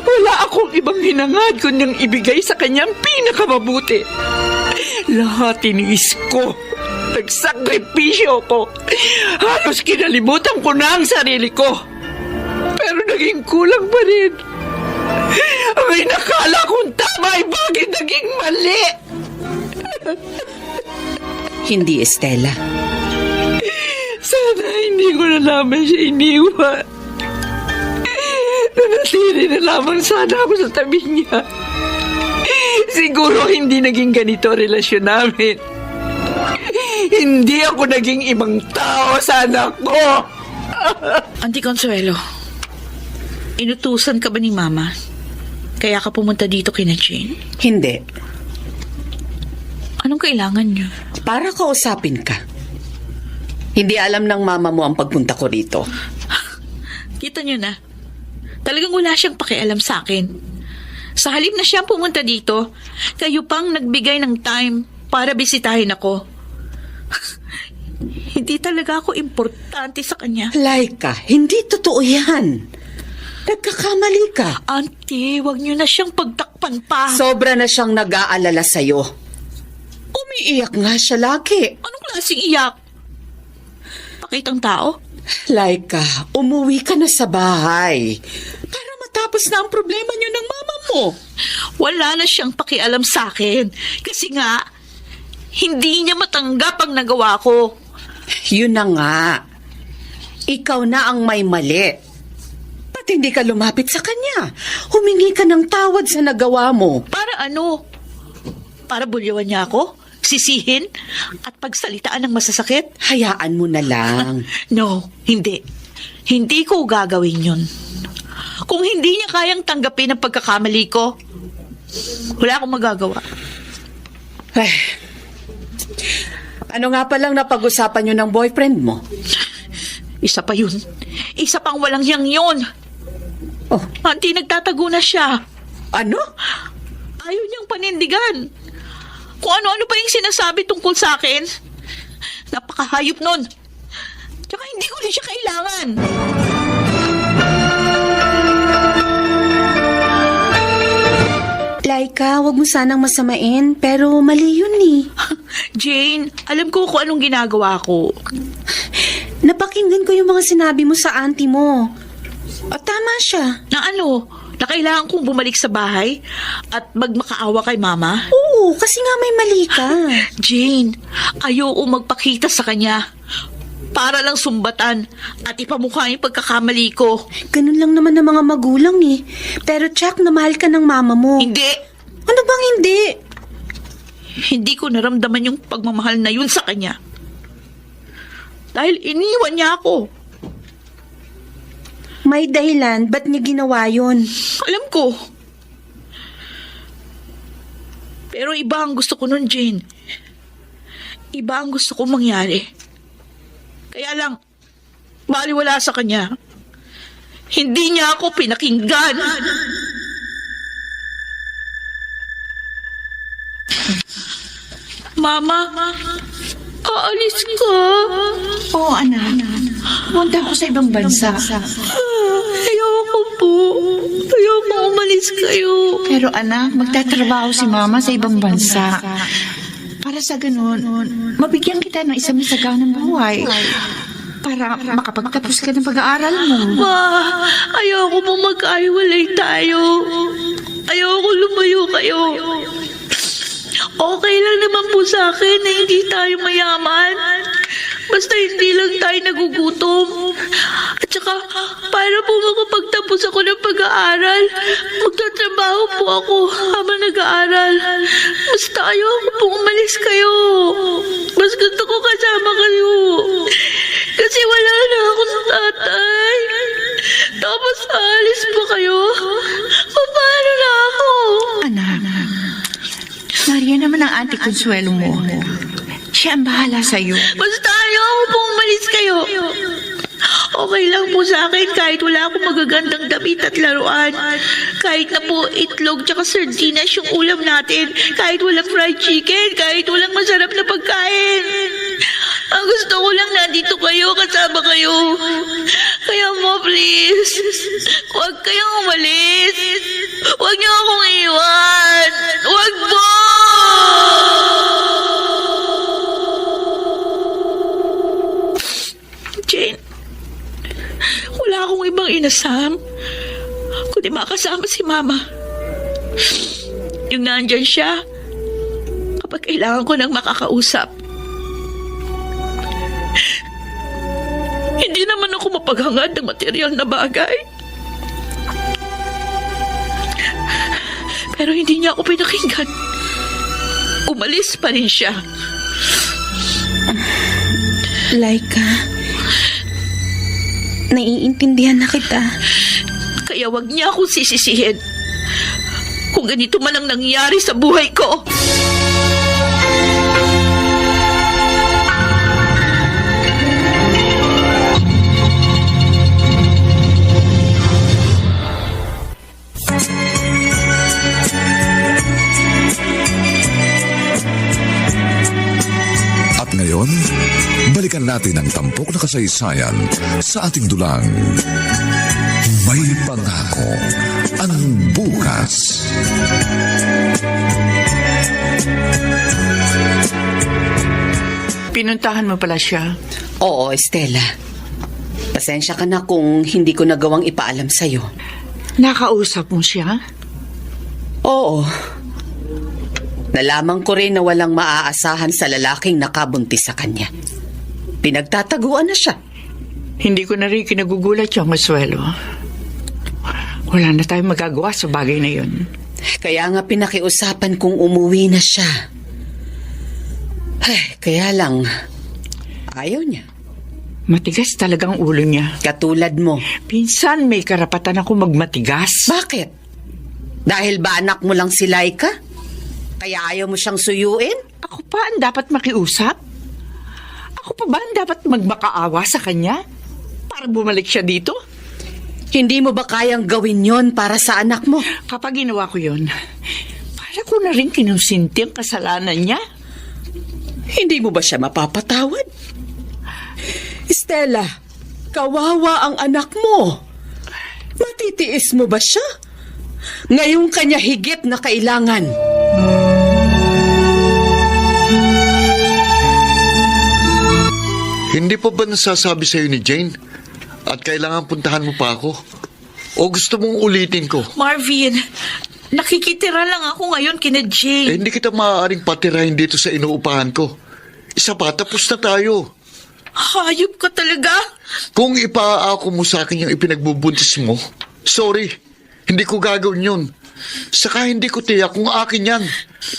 Wala akong ibang hinangad kundi ibigay sa kanyang pinakamabuti. Lahat tiniis ko. Nagsakripisyo ko. Halos kinalimutan ko na ang sarili ko. Pero naging kulang pa rin. Ang inakala kong tama ay bakit naging mali? Hindi, Estela. Sana hindi ko na naman siya iniwan. Nanatili na lamang sana ako sa tabi niya. Siguro hindi naging ganito ang relasyon namin. Hindi ako naging ibang tao sa anak ko. Auntie Consuelo, inutusan ka ba ni Mama? Kaya ka pumunta dito kina Jane? Hindi. Anong kailangan niyo? Para kausapin ka. Hindi alam ng mama mo ang pagpunta ko rito. Kita niyo na. Talagang wala siyang pakialam sa akin. Sa halip na siya pumunta dito, kayo pang nagbigay ng time para bisitahin ako. Hindi talaga ako importante sa kanya. Laika, hindi totoo yan. Nagkakamali ka. Auntie, wag niyo na siyang pagtakpan pa. Sobra na siyang nag-aalala sa'yo. Umiiyak nga siya lagi. Anong klaseng iyak? Pakitang tao? Laika, umuwi ka na sa bahay. Para matapos na ang problema niyo ng mama mo. Wala na siyang pakialam sa akin. Kasi nga, hindi niya matanggap ang nagawa ko. Yun na nga. Ikaw na ang may mali. Ba't hindi ka lumapit sa kanya? Humingi ka ng tawad sa nagawa mo. Para ano? Para bulyawan niya ako? Sisihin? At pagsalitaan ng masasakit? Hayaan mo na lang. No, hindi. Hindi ko gagawin yun. Kung hindi niya kayang tanggapin ang pagkakamali ko, wala akong magagawa. Ay, ano nga palang napag-usapan niyo ng boyfriend mo? Isa pa yun. Isa pang walang hiyang yun. Oh, Auntie, nagtatago na siya. ano? Ayaw niyang panindigan. Kung ano-ano pa yung sinasabi tungkol sa akin. Napakahayop nun. Tsaka hindi ko rin siya kailangan. Laika, wag mo sanang masamain, pero mali yun eh. Jane, alam ko kung anong ginagawa ko. Napakinggan ko yung mga sinabi mo sa auntie mo. At tama siya. Na ano? Na kailangan kong bumalik sa bahay at magmakaawa kay Mama? Oo, kasi nga may mali ka. Jane, ayoko magpakita sa kanya. Para lang sumbatan at ipamukha yung pagkakamali ko. Ganun lang naman ng mga magulang eh. Pero Chuck, na mahal ka ng mama mo. Hindi! Ano bang hindi? Hindi ko naramdaman yung pagmamahal na yun sa kanya. Dahil iniwan niya ako. May dahilan, ba't niya ginawa yun? Alam ko. Pero iba ang gusto ko nun, Jane. Iba ang gusto ko mangyari. Kaya lang, baliwala sa kanya. Hindi niya ako pinakinggan. Mama, aalis ka? Oo, anak. Punta ako sa ibang bansa. Ayoko po. Ayoko umalis kayo. Pero anak, magtatrabaho si mama sa ibang bansa. Para sa ganun, mabigyan kita ng isang masaganang buhay. Para makapagtapos ka ng pag-aaral mo. Ma, ayoko po magkahiwalay tayo. Ayoko lumayo kayo. Okay lang naman po sa akin na hindi tayo mayaman. Basta hindi lang tayo nagugutom. At saka, para po makapagtapos ako ng pag-aaral, magtatrabaho po ako habang nag-aaral. Basta ayoko po umalis kayo. Mas gusto ko kasama kayo. Kasi wala na akong tatay. Tapos aalis po kayo. Paano na ako? Anak, nariyan naman ang Auntie Consuelo mo. Siya ang bahala sa'yo. Basta ayoko po umalis kayo. Okay lang po sa akin kahit wala akong magagandang damit at laruan. Kahit na po itlog tsaka sardinas yung ulam natin. Kahit walang fried chicken, kahit walang masarap na pagkain. Ang gusto ko lang nandito kayo, kasama kayo. Kaya mo, please. Huwag kayong umalis. Huwag niyo akong iwan. Huwag po! Jane, wala akong ibang inasam kundi makasama si Mama. Yung nandyan siya kapag kailangan ko ng makakausap. Hindi naman ako mapaghangad ng material na bagay. Pero hindi niya ako pinakinggan. Umalis pa rin siya. Laika, naiintindihan na kita. Kaya wag niya akong sisisihin kung ganito man ang nangyari sa buhay ko. At ngayon, balikan natin ang tampok na kasaysayan sa ating dulang. May pangako ang bukas. Pinuntahan mo pala siya. Oo, Estela. Pasensya ka na kung hindi ko nagawang ipaalam sa'yo. Nakausap mo siya? Oo. Nalaman ko rin na walang maaasahan sa lalaking nakabuntis sa kanya. Pinagtataguan na siya. Hindi ko na rin kinagugulat yung Masuelo. Wala na tayong magagawa sa bagay na yun. Kaya nga pinakiusapan kung umuwi na siya. Ay, kaya lang, ayaw niya. Matigas talagang ulo niya. Katulad mo. Pinsan may karapatan ako magmatigas. Bakit? Dahil ba anak mo lang si Laika? Kaya ayaw mo siyang suyuin? Ako pa ang dapat makiusap? Ako pa ba ang dapat magmakaawa sa kanya? Para bumalik siya dito? Hindi mo ba kayang gawin yon para sa anak mo? Kapag ginawa ko yun, para ko na rin kinusinti ang kasalanan niya. Hindi mo ba siya mapapatawad? Estela, kawawa ang anak mo. Matitiis mo ba siya? Ngayong kanya higit na kailangan. Hindi pa ba nasasabi sa'yo ni Jane? At kailangan puntahan mo pa ako? O gusto mong ulitin ko? Marvin, nakikitira lang ako ngayon kina Jane. Hindi kita maaaring patirahin dito sa inuupahan ko. Isa pa, tapos na tayo. Hayop ka talaga. Kung ipaako mo sa akin yung ipinagbubuntis mo, sorry, hindi ko gagawin yun. Saka hindi ko tiyak kung akin yan.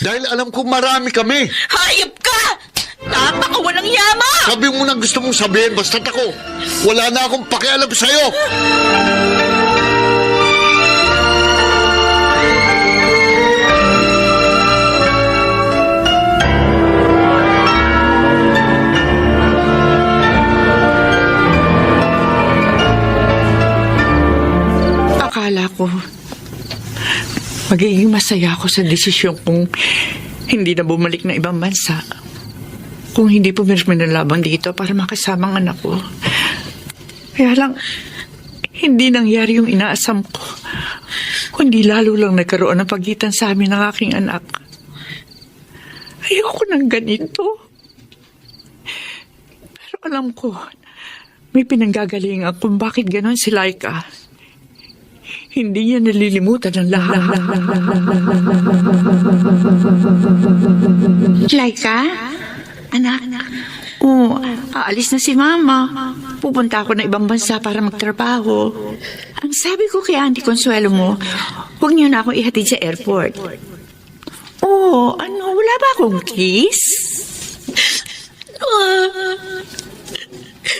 Dahil alam ko marami kami. Hayop ka! Napakawalang yama! Sabi mo na gusto mong sabihin, basta't ako. Wala na akong pakialam sa'yo. Akala ko, magiging masaya ako sa desisyon kung hindi na bumalik na ibang bansa. Kung hindi pumirmi ng labang dito para makasama ang anak ko. Kaya lang, hindi nangyari yung inaasam ko. Kundi lalo lang nagkaroon ng pagitan sa amin ng aking anak. Ayoko ng ganito. Pero alam ko, may pinanggagalingan kung bakit ganon si Laika. Hindi niya nalilimutan ang lahat. Laika? Anak? Oo, aalis na si Mama. Pupunta ako na ibang bansa para magtrabaho. Ang sabi ko kay Auntie Consuelo mo, huwag niyo na akong ihatid sa airport. Oo, wala ba akong kiss?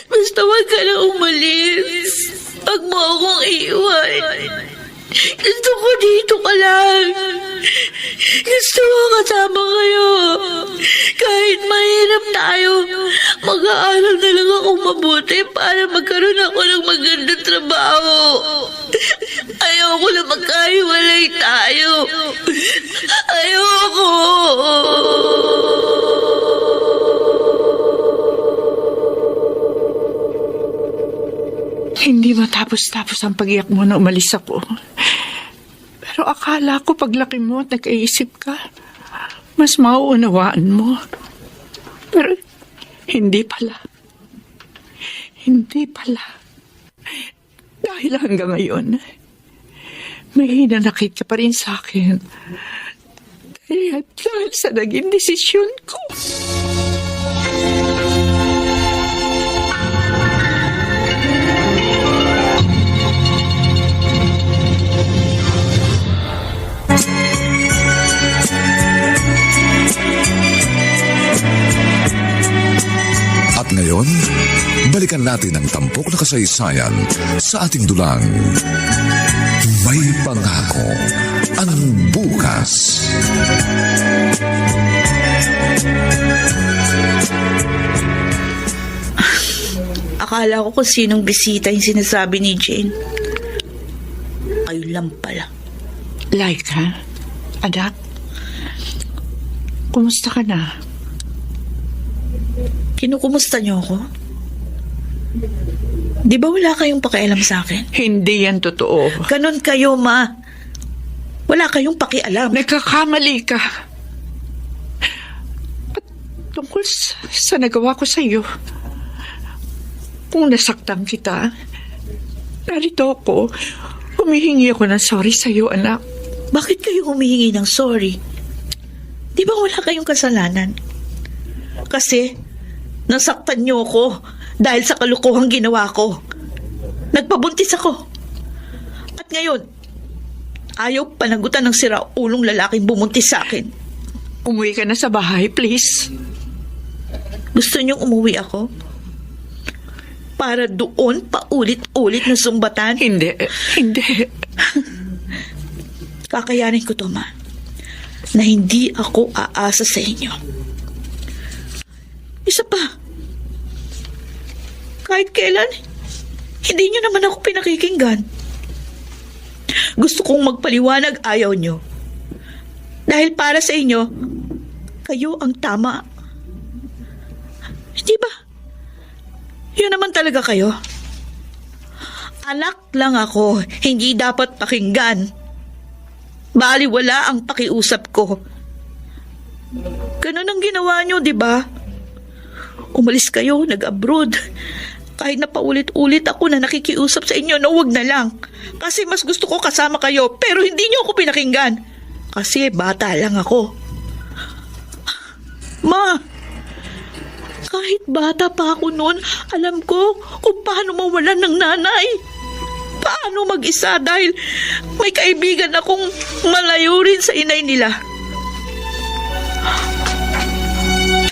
Basta wag ka na umalis. Wag mo akong iiwan. Gusto ko dito ka lang. Gusto ko kasama kayo. Kahit mahirap tayo, mag-aaral na lang ako mabuti para magkaroon ako ng magandang trabaho. Ayoko na magkahiwalay tayo. Ayoko. Hindi matapos-tapos ang pag-iyak mo na umalis ako. Pero akala ko paglaki mo at nag-iisip ka, mas mauunawaan mo. Pero hindi pala. Hindi pala. Dahil hanggang ngayon, may hinanakit ka pa rin sa akin. Dahil sa naging desisyon ko. At ngayon, balikan natin ang tampok na kasaysayan sa ating dulang. May pangako ang bukas. Akala ko kung sinong bisita yung sinasabi ni Jane. Ayun lang pala. Laika, anak, kumusta ka na? Kinukumusta niyo ako? Di ba wala kayong pakialam sa akin? Hindi yan totoo. Ganon kayo, ma. Wala kayong pakialam. Nagkakamali ka. At tungkol sa nagawa ko sa iyo, kung nasaktan kita, narito ako. Humihingi ako ng sorry sa iyo, anak. Bakit kayo humihingi ng sorry? Di ba wala kayong kasalanan? Kasi nasaktan niyo ako dahil sa kalukuhang ginawa ko. Nagpabuntis ako. At ngayon, ayaw panagutan ng siraulong lalaking bumuntis sa akin. Umuwi ka na sa bahay, please. Gusto niyong umuwi ako? Para doon paulit-ulit na sumbatan? Hindi. Kakayanin ko to, ma. Na hindi ako aasa sa inyo. Isa pa. Kahit kailan, hindi nyo naman ako pinakikinggan. Gusto kong magpaliwanag, ayaw nyo. Dahil para sa inyo, kayo ang tama. Hindi ba? Yun naman talaga kayo. Anak lang ako, hindi dapat pakinggan. Baliwala ang pakiusap ko. Ganun ang ginawa nyo, di ba? Umalis kayo, nag-abroad. Kahit na paulit-ulit ako na nakikiusap sa inyo na huwag na lang. Kasi mas gusto ko kasama kayo, pero hindi nyo ako pinakinggan. Kasi bata lang ako. Ma, kahit bata pa ako noon, alam ko kung paano mawalan ng nanay. Paano mag-isa dahil may kaibigan akong malayo rin sa inay nila.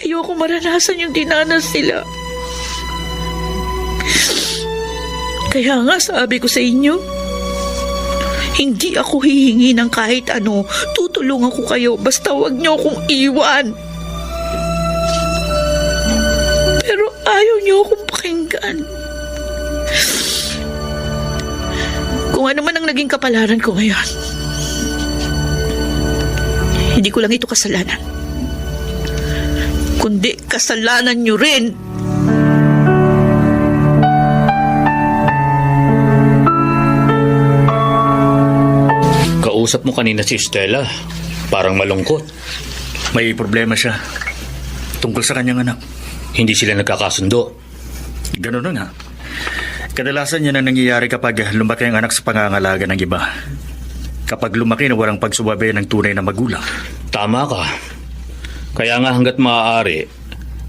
Ayoko maranasan yung dinanas nila. Kaya nga sabi ko sa inyo, hindi ako hihingi ng kahit ano. Tutulungan ko kayo, basta wag niyo akong iwan. Pero ayaw niyo akong pakinggan. Kung ano man ang naging kapalaran ko ngayon, hindi ko lang ito kasalanan. Kundi kasalanan niyo rin. Kausap mo kanina si Stella. Parang malungkot. May problema siya. Tungkol sa kanyang anak. Hindi sila nagkakasundo. Ganun na nga. Kadalasan yan ang nangyayari kapag lumaki ang anak sa pangangalaga ng iba. Kapag lumaki na walang pagsubabay ng tunay na magulang. Tama ka. Kaya nga hanggat maaari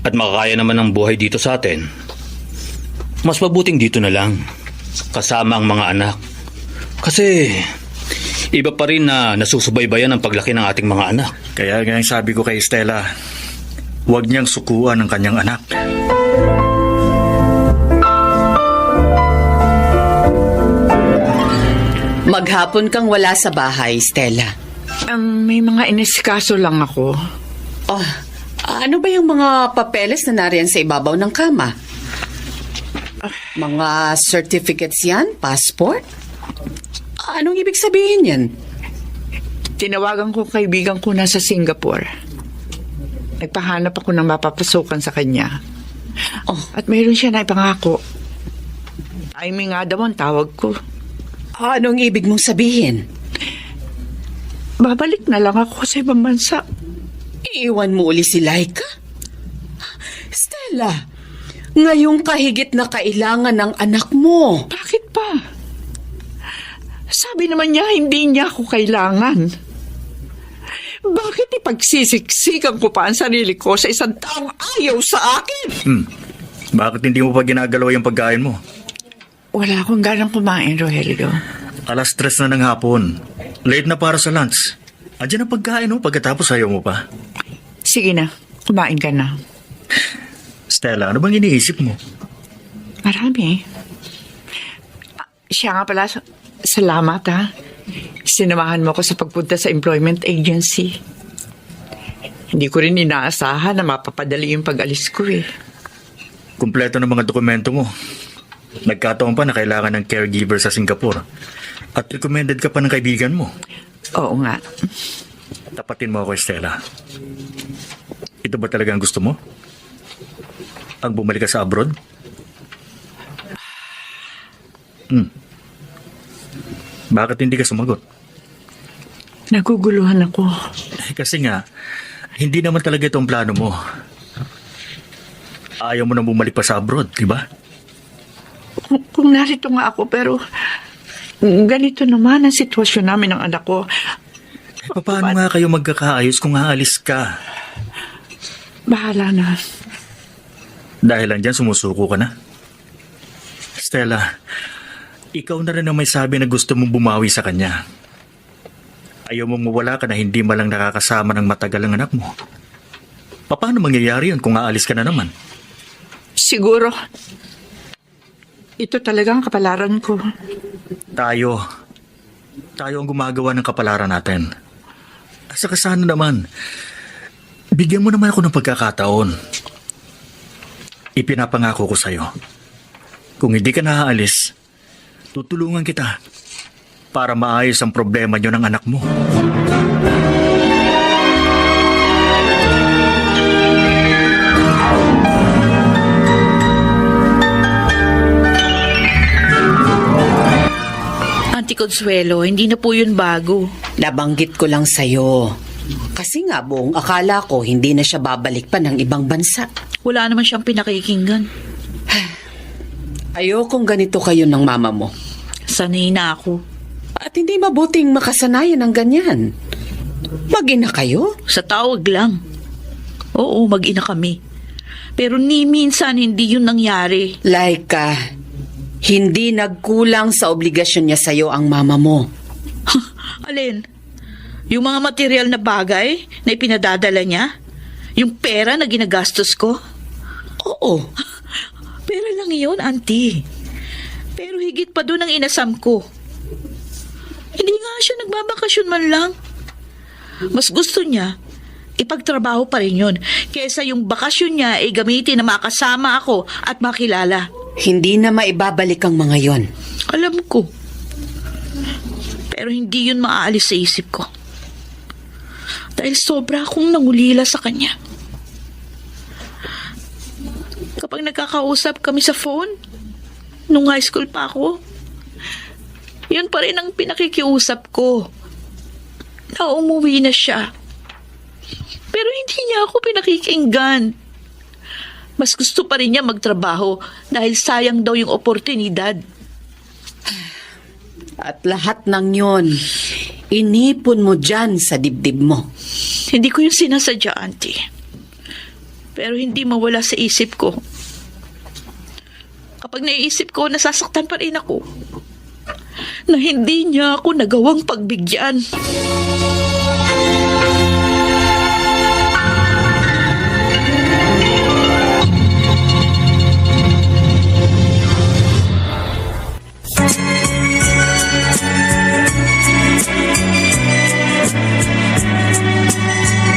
at makakaya naman ng buhay dito sa atin, mas mabuting dito na lang. Kasama ang mga anak. Kasi iba pa rin na nasusubaybayan ang paglaki ng ating mga anak. Kaya nga yung sabi ko kay Stella, huwag niyang sukuan ang kanyang anak. Maghapon kang wala sa bahay, Stella. May mga inisikaso lang ako. Oh, ano ba yung mga papeles na nariyan sa ibabaw ng kama? Mga certificates yan? Passport? Anong ibig sabihin yan? Tinawagan ko kaibigan ko na sa Singapore. Nagpahanap ako ng mapapasukan sa kanya. Oh. At mayroon siya na ipangako. Amy nga daw ang tawag ko. Anong ibig mong sabihin? Babalik na lang ako sa ibang bansa. Iiwan mo uli si Laika? Stella, ngayong kahigit na kailangan ng anak mo. Bakit pa? Sabi naman niya, hindi niya ako kailangan. Bakit ipagsisiksikan ko pa ang sarili ko sa isang taong ayaw sa akin? Bakit hindi mo pa ginagalaw yung pagkain mo? Wala akong ganang kumain, Rogelio. 3:00 na ng hapon. Late na para sa lunch. Andiyan ang pagkain mo pagkatapos ayaw mo pa. Sige na, kumain ka na. Stella, ano bang iniisip mo? Marami. Siya nga pala, salamat ha. Sinamahan mo ko sa pagpunta sa employment agency. Hindi ko rin inaasahan na mapapadali yung pag-alis ko eh. Kumpleto ng mga dokumento mo. Nagkataon pa na kailangan ng caregiver sa Singapore. At recommended ka pa ng kaibigan mo. Oo nga. Tapatin mo ako, Stella. Ito ba talaga ang gusto mo? Ang bumalik ka sa abroad? Bakit hindi ka sumagot? Naguguluhan ako. Kasi nga, hindi naman talaga itong plano mo. Ayaw mo na bumalik pa sa abroad, di ba? Kung narito nga ako, pero ganito naman ang sitwasyon namin ng anak ko. Paano nga kayo magkakaayos kung aalis ka? Bahala na. Dahil lang dyan, sumusuko ka na. Stella, ikaw na rin ang may sabi na gusto mong bumawi sa kanya. Ayaw mong mawala ka na hindi malang nakakasama ng matagal ang anak mo. Paano mangyayari yun kung aalis ka na naman? Siguro, ito talagang kapalaran ko. Tayo ang gumagawa ng kapalaran natin. Sa kasano naman, bigyan mo naman ako ng pagkakataon. Ipinapangako ko sa'yo. Kung hindi ka naaalis, tutulungan kita para maayos ang problema niyo ng anak mo. Auntie Consuelo, hindi na po yun bago. Nabanggit ko lang sa'yo. Kasi nga buong akala ko hindi na siya babalik pa ng ibang bansa. Wala naman siyang pinakikinggan. Ayokong ganito kayo ng mama mo. Sanay na ako. At hindi mabuting makasanayan ng ganyan. Mag-ina kayo? Sa tawag lang. Oo, mag-ina kami. Pero ni minsan hindi yun nangyari. Laika, hindi nagkulang sa obligasyon niya sa'yo ang mama mo. Alin? Yung mga material na bagay na ipinadadala niya? Yung pera na ginagastos ko? Oo. Pera lang yun, auntie. Pero higit pa doon ang inasam ko. Hindi nga siya nagbabakasyon man lang. Mas gusto niya, ipagtrabaho pa rin yun. Kesa yung bakasyon niya ay gamitin na makasama ako at makilala. Hindi na maibabalik ang mga yon. Alam ko. Pero hindi yun maaalis sa isip ko. Dahil sobra akong nangulila sa kanya. Kapag nagkakausap kami sa phone, nung high school pa ako, yun pa rin ang pinakikiusap ko. Na umuwi na siya. Pero hindi niya ako pinakikinggan. Mas gusto pa rin niya magtrabaho dahil sayang daw yung oportunidad. At lahat ng yon, inipon mo dyan sa dibdib mo. Hindi ko yung sinasadya, auntie. Pero hindi mawala sa isip ko. Kapag naiisip ko, nasasaktan pa rin ako. Na hindi niya ako nagawang pagbigyan.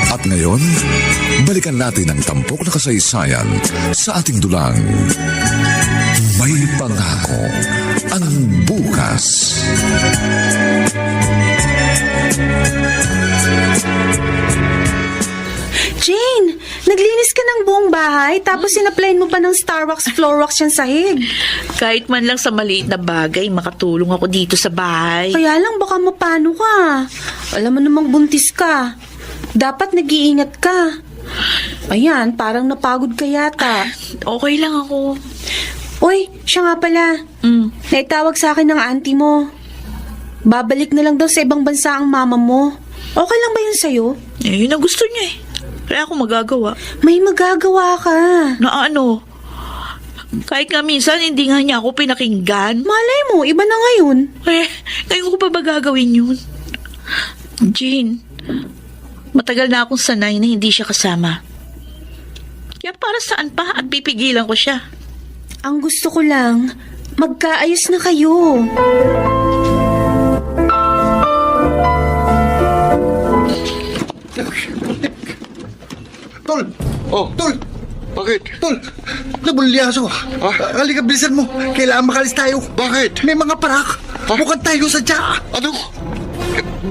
At ngayon, balikan natin ang tampok na kasaysayan sa ating dulang. May pangako ang bukas. Jane, Naglinis ka ng buong bahay, tapos sinaplayin mo pa ng Starwax Floorwax yung sahig. Kahit man lang sa maliit na bagay, makatulong ako dito sa bahay. Kaya lang baka mapano ka. Alam mo namang buntis ka. Dapat nag-iingat ka. Ayan, parang napagod ka yata. Okay lang ako. Uy, siya nga pala. Naitawag sa akin ng auntie mo. Babalik na lang daw sa ibang bansa ang mama mo. Okay lang ba yun sa'yo? Eh, yun ang gusto niya eh. Kaya ako magagawa. May magagawa ka. Na ano? Kahit nga minsan, hindi nga niya ako pinakinggan. Malay mo, iba na ngayon. Eh, ngayon ko pa ba gagawin yun? Jean, matagal na akong sanay na hindi siya kasama. Kaya para saan pa at pipigilan ko siya? Ang gusto ko lang, magkaayos na kayo. Tol! Oh, Tol! bakit? Tol! Nabulyaso. Halika, bilisan mo. Kailangan makalis tayo. Bakit? May mga parak. Mukhang tayo sa dya. Ano?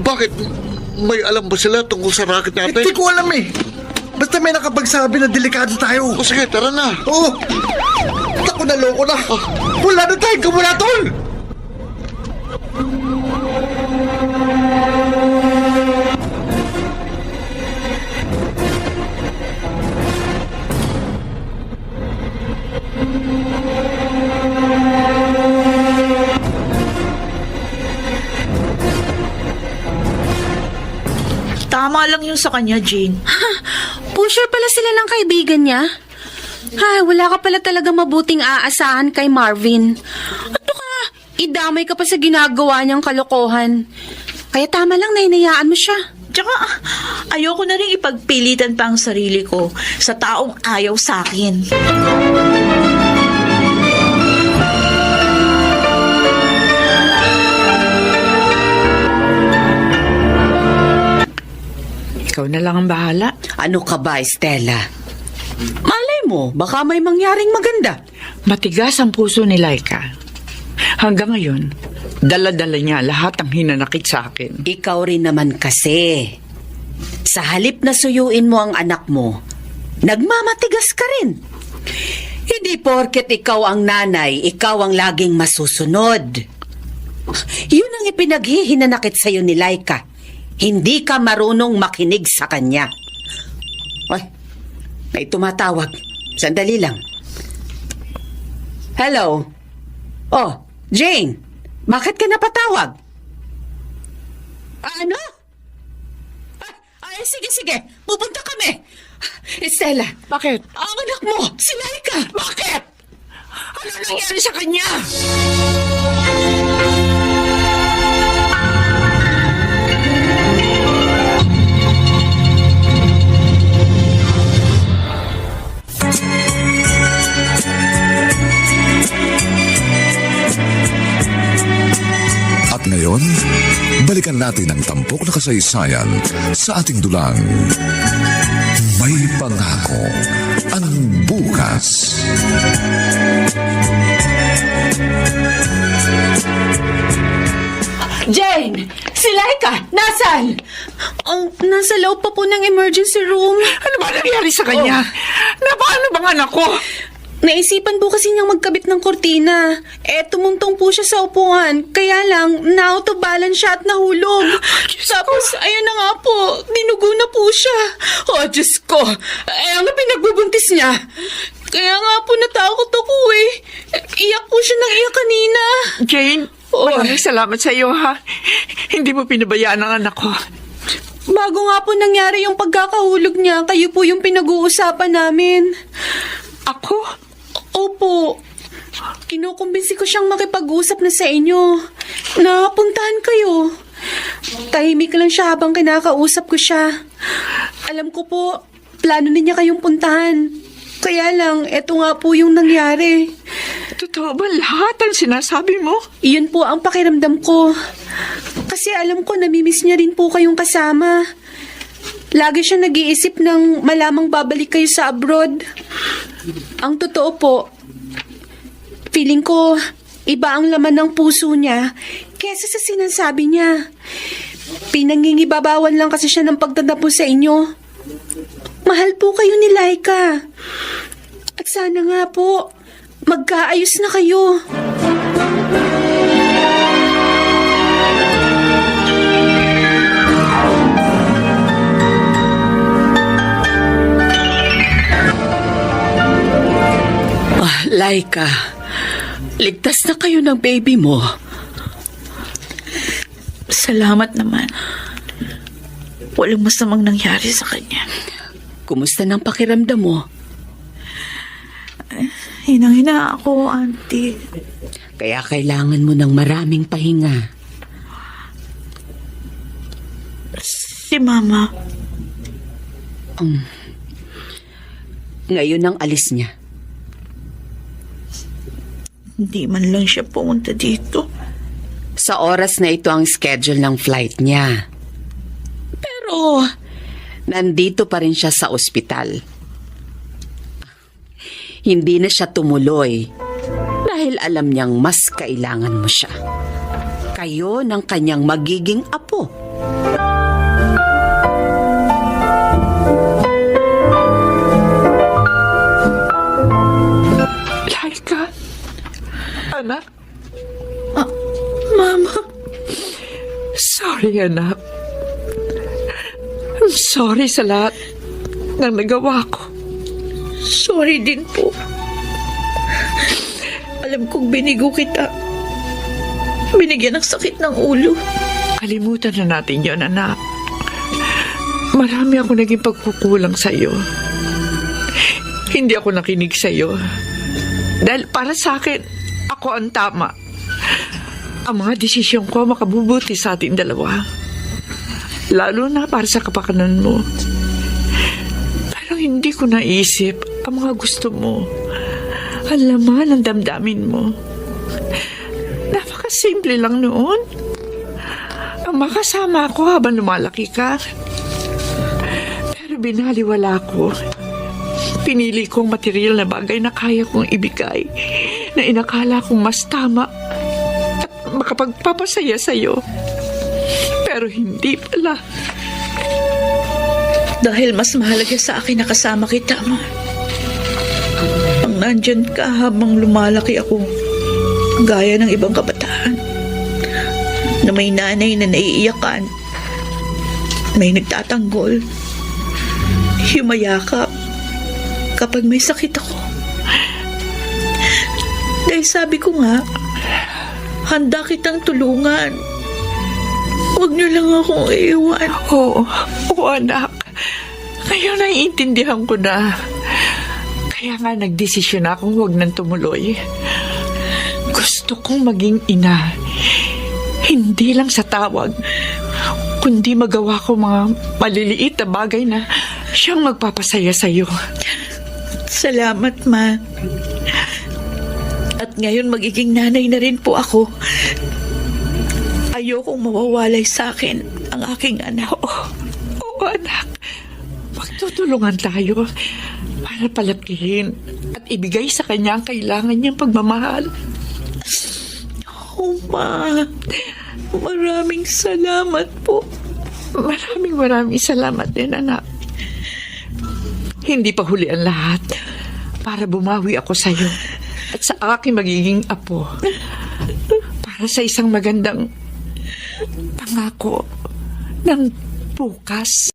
Bakit? May alam ba sila tungkol sa racket natin? Hindi ko alam eh. Basta may nakapagsabi na delikado tayo. O sige, tara na. Oo. Ako na, loko na. Wala na tayong kamula, Tol! Tama lang yun sa kanya, Jean. Pusher pala sila ng kaibigan niya. Ay, wala ka pala talaga mabuting aasahan kay Marvin. Ano ka? Idamay ka pa sa ginagawa niyang kalokohan. Kaya tama lang na hinayaan mo siya. Tsaka, ayoko na rin ipagpilitan pa ang sarili ko sa taong ayaw sa akin. Ikaw na lang ang bahala. Ano ka ba, Estela? Malay mo, baka may mangyaring maganda. Matigas ang puso ni Laika. Hanggang ngayon, dala-dala niya lahat ng hinanakit sa akin. Ikaw rin naman kasi. Sa halip na suyuin mo ang anak mo, nagmamatigas ka rin. Hindi porket ikaw ang nanay, ikaw ang laging masusunod. Yun ang ipinaghihinanakit sa'yo ni Laika. Hindi ka marunong makinig sa kanya. Ay, may tumatawag. Sandali lang. Hello? Oh, Jane, bakit ka napatawag? Ano? Ay, sige. Pupunta kami. Estela. Bakit? Ang anak mo, si Laika. Bakit? Ano nangyari sa kanya? At ngayon, balikan natin ang tampok na kasaysayan sa ating dulang. May pangako ang bukas. Jane! Si Laika! Nasaan? Nasa loob pa po ng emergency room. Ano ba nangyari sa kanya? Paano bang anak ko? Naisipan po kasi niyang magkabit ng kortina. Tumuntong po siya sa upuan. Kaya lang, na-out of balance siya at nahulog. Tapos, ayun na nga po, dinugo na po siya. Oh, Diyos ko! Ang pinagbubuntis niya. Kaya nga po natakot ako eh. Iyak po siya ng iyak kanina. Jane, maraming salamat sa iyo, ha? Hindi mo pinabayaan ang anak ko. Bago nga po nangyari yung pagkakahulog niya, kayo po yung pinag-uusapan namin. Ako? Opo. Kinukumbinsi ko siyang makipag-usap na sa inyo. Napuntahan kayo. Tahimik lang siya habang kinakausap ko siya. Alam ko po, plano niya kayong puntahan. Kaya lang, eto nga po yung nangyari. Totoo ba lahat ang sinasabi mo? Iyon po ang pakiramdam ko. Kasi alam ko namimiss niya rin po kayong kasama. Lagi siya nag-iisip ng malamang babalik kayo sa abroad. Ang totoo po, feeling ko iba ang laman ng puso niya kesa sa sinasabi niya. Pinangingibabawan lang kasi siya ng pagtatapos sa inyo. Mahal po kayo ni Laika. At sana nga po, magkaayos na kayo. Laika, ligtas na kayo ng baby mo. Salamat naman. Walang masamang nangyari sa kanya. Kumusta ng pakiramdam mo? Hinang-hina ako, Auntie. Kaya kailangan mo ng maraming pahinga. Si Mama, Ngayon ang alis niya. hindi man lang siya pumunta dito. Sa oras na ito ang schedule ng flight niya. Pero, nandito pa rin siya sa ospital. Hindi na siya tumuloy dahil alam niyang mas kailangan mo siya. Kayo ng kanyang magiging apo. Laika, anak. Mama, Sorry, anak. I'm sorry sa lahat ng nagawa ko. sorry din po. Alam kong binigo kita. Binigyan ng sakit ng ulo. Kalimutan na natin yon, anak. Marami ako naging pagkukulang sa'yo. Hindi ako nakinig sa'yo. Dahil para sa akin, ako ang tama. Ang mga desisyon ko makabubuti sa ating dalawa. Lalo na para sa kapakanan mo. Pero hindi ko naisip ang mga gusto mo. Ang laman ng damdamin mo. Napakasimple lang noon. Ang makasama ako habang lumalaki ka. Pero binaliwala ko. Pinili kong material na bagay na kaya kong ibigay, na inakala kong mas tama at makapagpapasaya sa'yo. Pero hindi pala. Dahil mas mahalaga sa akin na kasama kita, Ma. Ang nandyan ka habang lumalaki ako, gaya ng ibang kabataan, na may nanay na naiiyakan, may nagtatanggol, humayakap kapag may sakit ako. Dahil sabi ko nga, handa kitang tulungan. Huwag niyo lang akong iiwan. Oo, anak. Ngayon naiintindihan ko na. Kaya nga nagdesisyon akong huwag nang tumuloy. Gusto kong maging ina. Hindi lang sa tawag, kundi magawa ko mga maliliit na bagay na siyang magpapasaya sa'yo. Salamat, Ma. At ngayon magiging nanay na rin po ako. Ayokong mawawalay sa akin ang aking anak. Oo, anak. Magtutulungan tayo para palakihin at ibigay sa kanya ang kailangan niyang pagmamahal. Oh, Ma. Maraming salamat po. Maraming salamat din, anak. Hindi pa huli ang lahat. Para bumawi ako sa'yo at sa aking magiging apo. Para sa isang magandang pangako ng bukas.